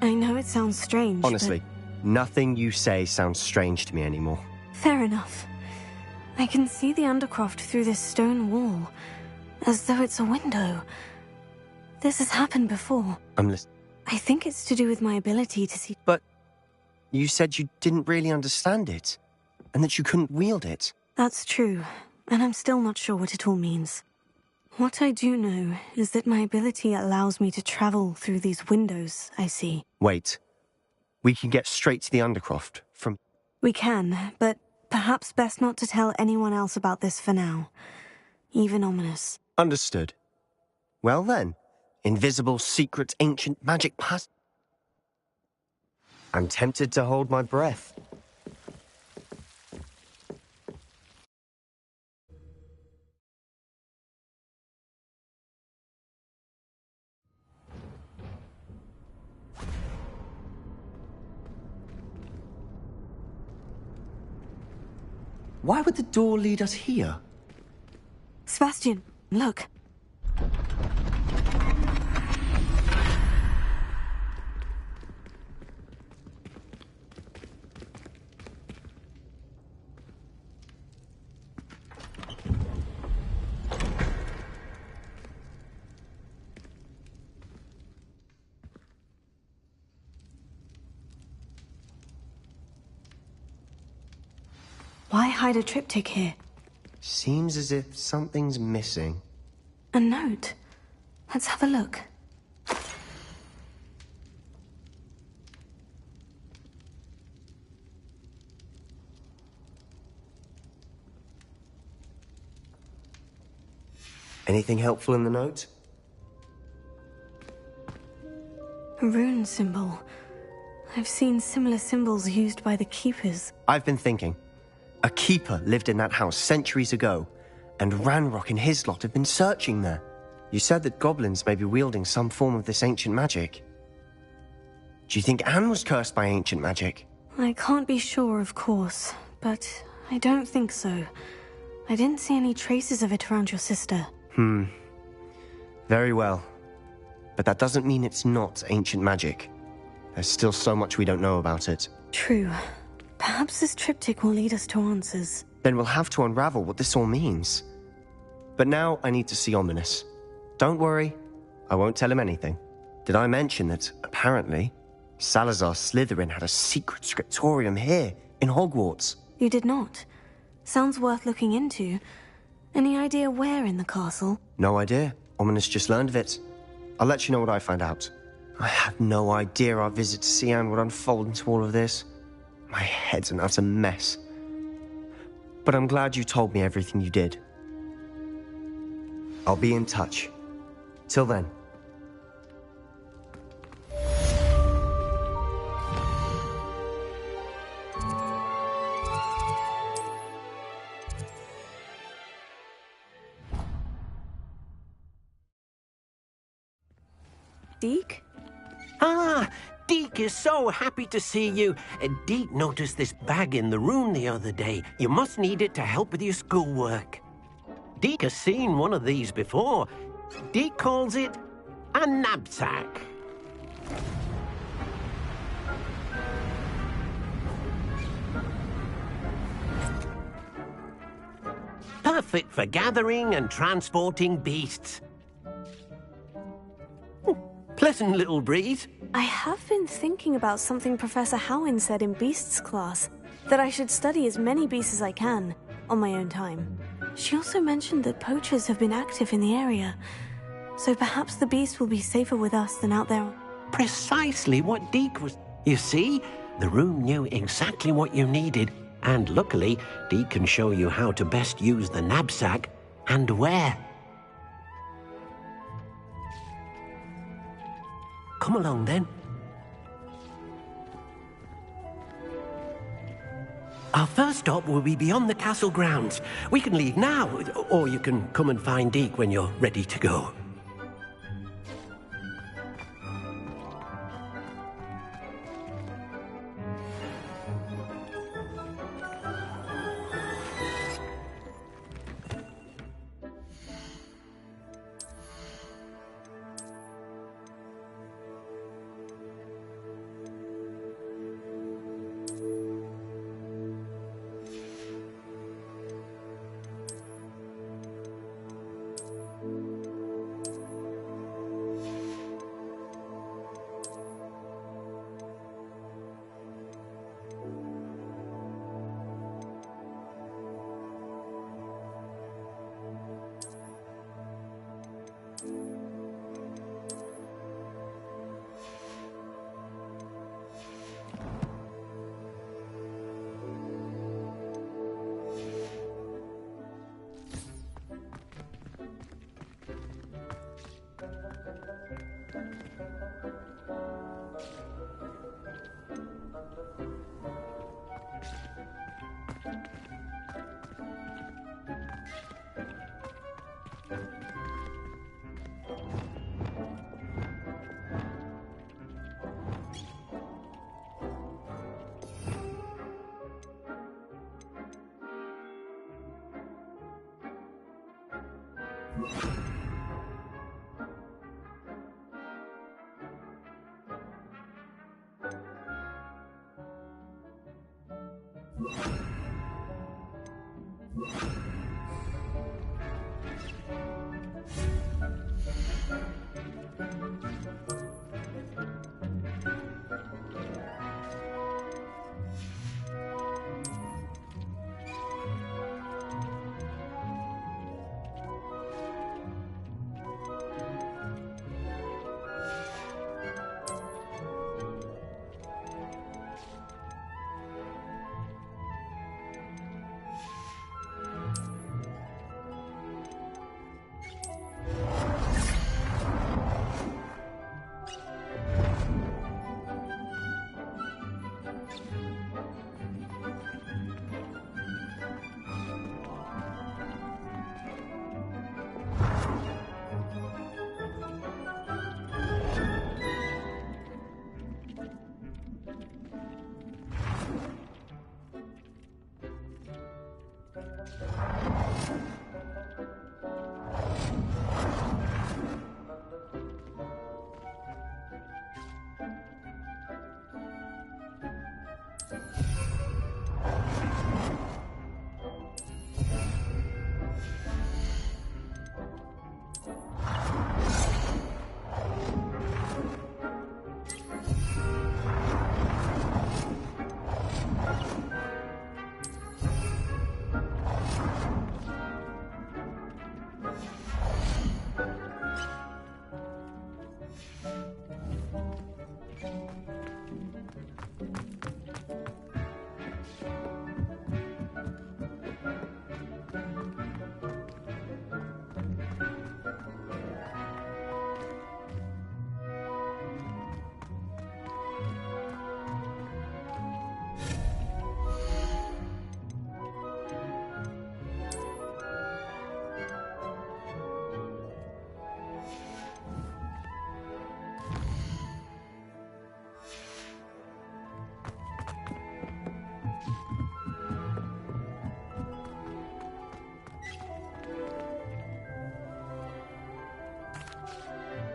I know it sounds strange, Honestly, nothing you say sounds strange to me anymore. Fair enough. I can see the Undercroft through this stone wall, as though it's a window. This has happened before. I'm listening. I think it's to do with my ability to see... But you said you didn't really understand it, and that you couldn't wield it. That's true, and I'm still not sure what it all means. What I do know is that my ability allows me to travel through these windows I see. Wait. We can get straight to the Undercroft from... We can, but perhaps best not to tell anyone else about this for now. Even ominous. Understood. Well then, invisible, secret, ancient magic pass... I'm tempted to hold my breath. Why would the door lead us here? Sebastian, look. Why hide a triptych here? Seems as if something's missing. A note. Let's have a look. Anything helpful in the note? A rune symbol. I've seen similar symbols used by the keepers. I've been thinking. A keeper lived in that house centuries ago, and Ranrock and his lot have been searching there. You said that goblins may be wielding some form of this ancient magic. Do you think Anne was cursed by ancient magic? I can't be sure, of course, but I don't think so. I didn't see any traces of it around your sister. Very well. But that doesn't mean it's not ancient magic. There's still so much we don't know about it. True. Perhaps this triptych will lead us to answers. Then we'll have to unravel what this all means. But now I need to see Ominous. Don't worry, I won't tell him anything. Did I mention that, apparently, Salazar Slytherin had a secret scriptorium here, in Hogwarts? You did not. Sounds worth looking into. Any idea where in the castle? No idea. Ominous just learned of it. I'll let you know what I find out. I had no idea our visit to Cian would unfold into all of this. My head's an utter mess. But I'm glad you told me everything you did. I'll be in touch. Till then. Deke? Ah, Deke is so happy to see you. Deke noticed this bag in the room the other day. You must need it to help with your schoolwork. Deke has seen one of these before. Deke calls it a knapsack. Perfect for gathering and transporting beasts. Pleasant little breeze. I have been thinking about something Professor Howin said in Beasts class, that I should study as many beasts as I can, on my own time. She also mentioned that poachers have been active in the area, so perhaps the beast will be safer with us than out there. Precisely what Deke was... You see, the room knew exactly what you needed, and luckily, Deke can show you how to best use the knapsack and where. Come along, then. Our first stop will be beyond the castle grounds. We can leave now, or you can come and find Deke when you're ready to go.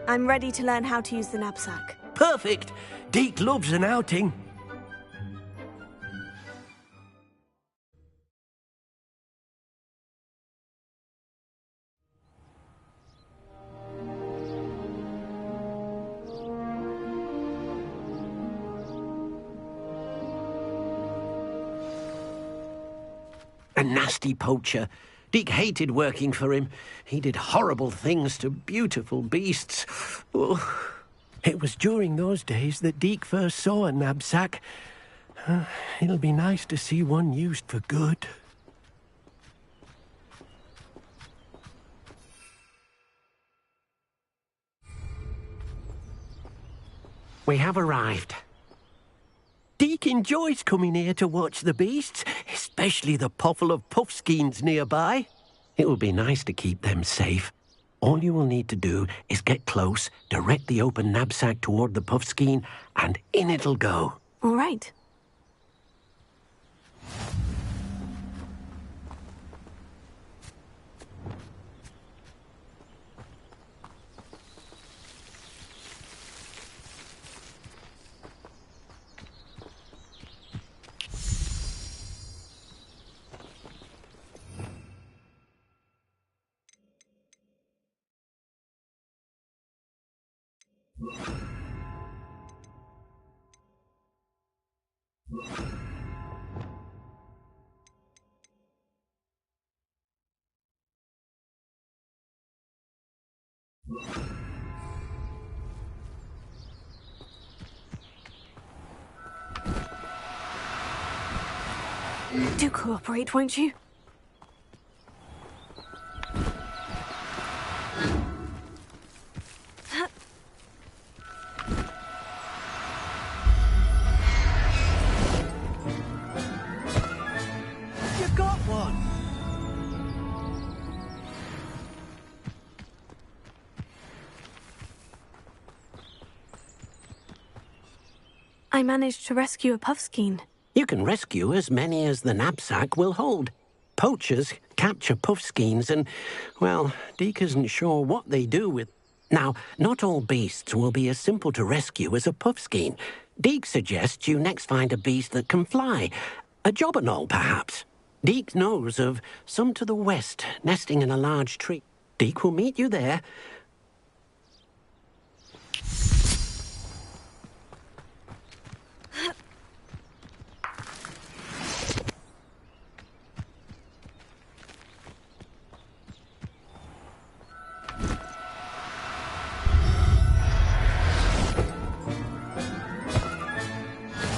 I'm ready to learn how to use the knapsack. Perfect. Deke loves an outing. A nasty poacher. Deke hated working for him. He did horrible things to beautiful beasts. Oh. It was during those days that Deke first saw a knapsack. It'll be nice to see one used for good. We have arrived. Deke enjoys coming here to watch the beasts, especially the potful of puffskeins nearby. It will be nice to keep them safe. All you will need to do is get close, direct the open knapsack toward the puffskein, and in it'll go. All right. Do cooperate, won't you? You got one! I managed to rescue a puffskein. You can rescue as many as the knapsack will hold. Poachers capture puffskeins and, well, Deke isn't sure what they do with... Now, not all beasts will be as simple to rescue as a puffskein. Deke suggests you next find a beast that can fly. A jobberknoll, perhaps. Deke knows of some to the west, nesting in a large tree. Deke will meet you there.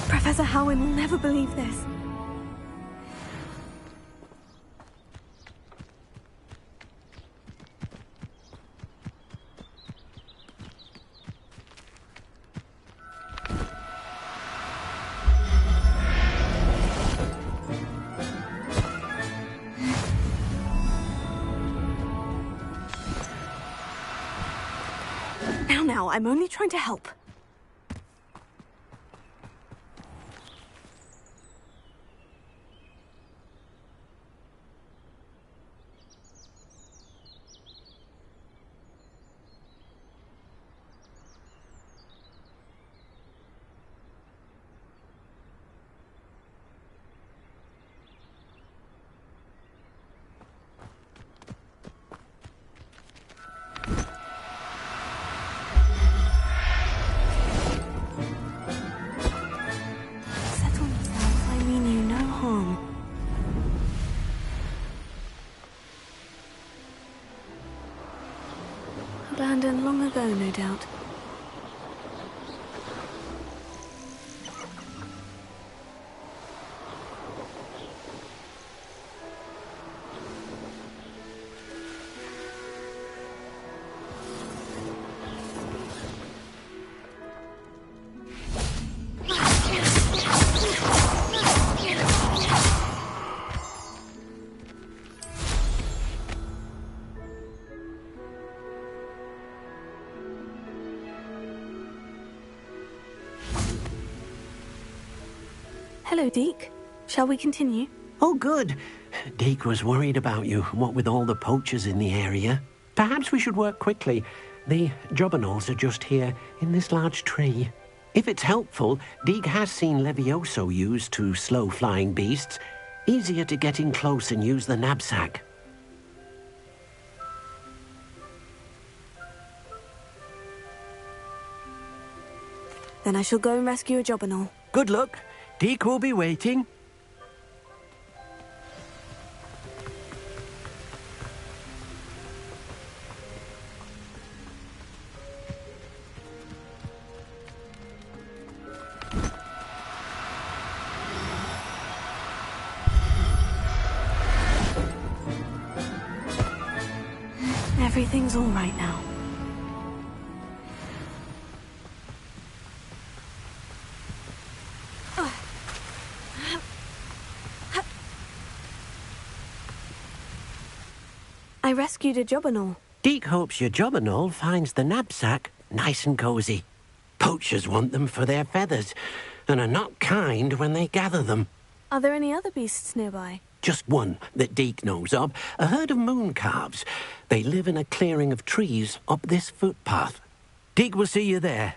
Professor Howin will never believe this. Now, I'm only trying to help. Abandoned long ago, no doubt. Hello, Deke. Shall we continue? Oh, good. Deke was worried about you, what with all the poachers in the area. Perhaps we should work quickly. The jobberknolls are just here, in this large tree. If it's helpful, Deke has seen Levioso used to slow flying beasts. Easier to get in close and use the knapsack. Then I shall go and rescue a jobberknoll. Good luck. Deke will be waiting. Everything's all right now. I rescued a jobberknoll. Deke hopes your jobberknoll finds the knapsack nice and cozy. Poachers want them for their feathers, and are not kind when they gather them. Are there any other beasts nearby? Just one that Deke knows of, a herd of moon calves. They live in a clearing of trees up this footpath. Deke will see you there.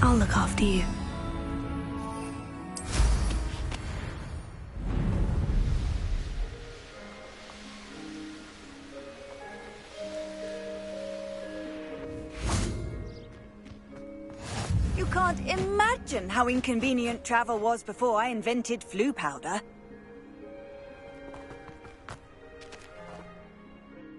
I'll look after you. can't imagine how inconvenient travel was before I invented flu powder.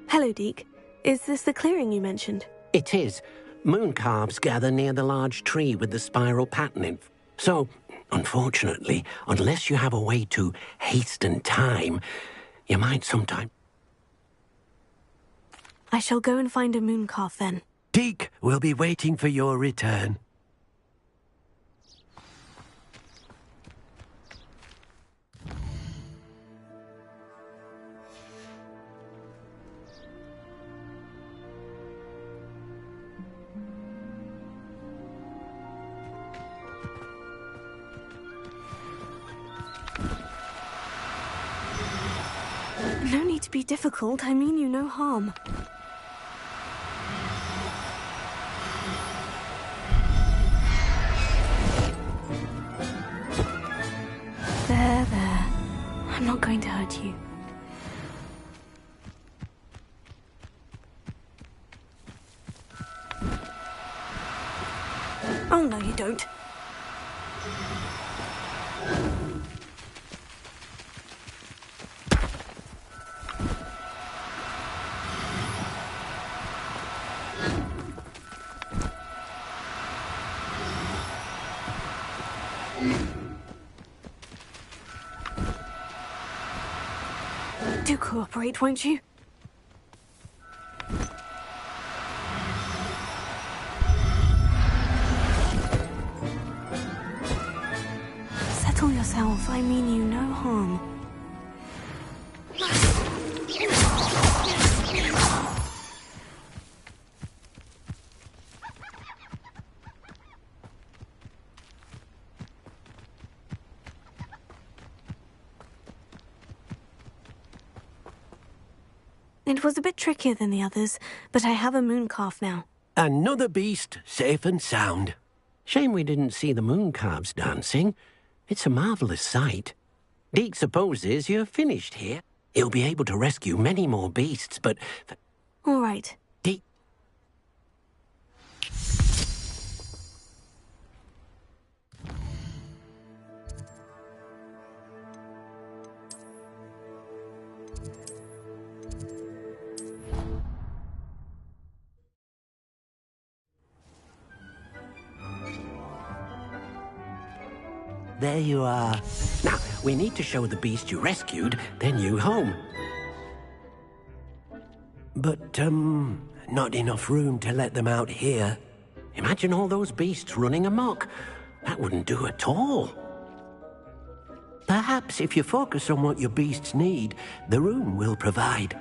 Hello, Deke. Is this the clearing you mentioned? It is. Moon calves gather near the large tree with the spiral patterning. So, unfortunately, unless you have a way to hasten time, you might sometime... I shall go and find a moon calf then. Deke will be waiting for your return. No need to be difficult. I mean you no harm. There. I'm not going to hurt you. Oh, no, you don't. Do cooperate, won't you? Settle yourself. I mean you no harm. It was a bit trickier than the others, but I have a moon calf now. Another beast, safe and sound. Shame we didn't see the moon calves dancing. It's a marvellous sight. Deke supposes you're finished here. He'll be able to rescue many more beasts, but... All right. Deke... There you are. Now, we need to show the beast you rescued their new home. But, not enough room to let them out here. Imagine all those beasts running amok. That wouldn't do at all. Perhaps if you focus on what your beasts need, the room will provide.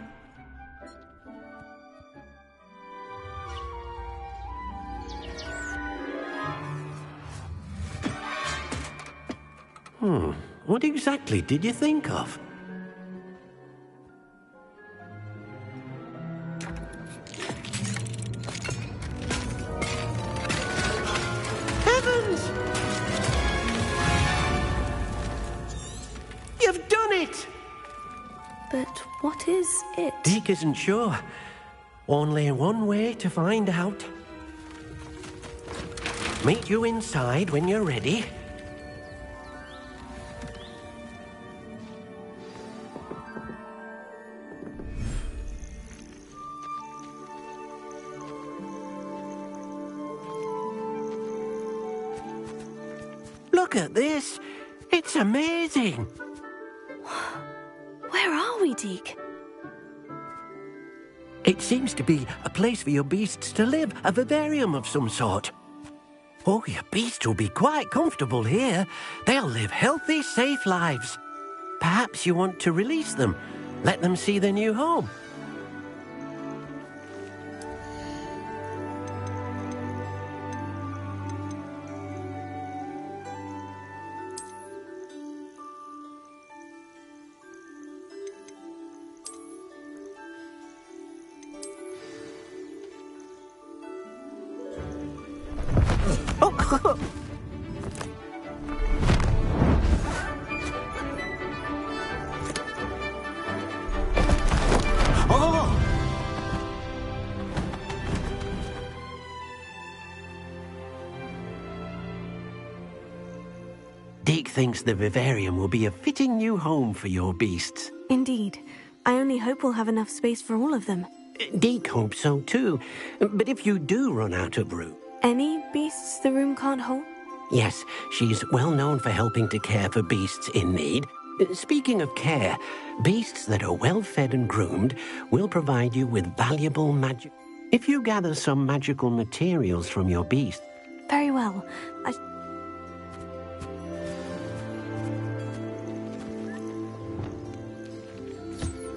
What exactly did you think of? Heavens! You've done it! But what is it? Deke isn't sure. Only one way to find out. Meet you inside when you're ready. Look at this. It's amazing. Where are we, Deke? It seems to be a place for your beasts to live, a vivarium of some sort. Oh, your beasts will be quite comfortable here. They'll live healthy, safe lives. Perhaps you want to release them, let them see their new home. thinks the vivarium will be a fitting new home for your beasts. Indeed. I only hope we'll have enough space for all of them. Deke hopes so too. But if you do run out of room... Any beasts the room can't hold? Yes, she's well known for helping to care for beasts in need. Speaking of care, beasts that are well fed and groomed will provide you with valuable magic. If you gather some magical materials from your beast... Very well.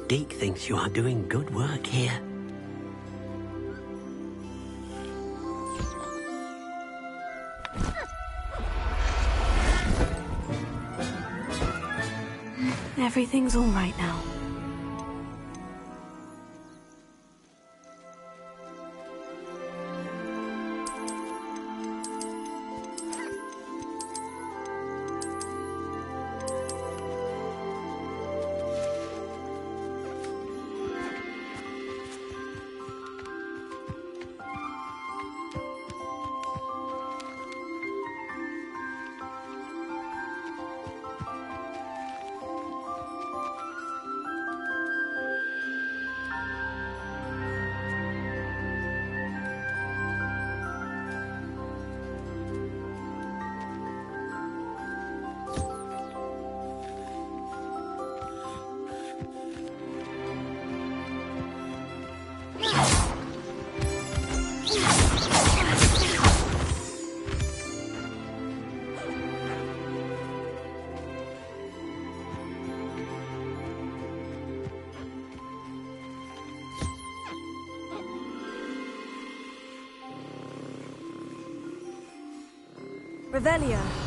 Deke thinks you are doing good work here. Everything's all right now. Revelio.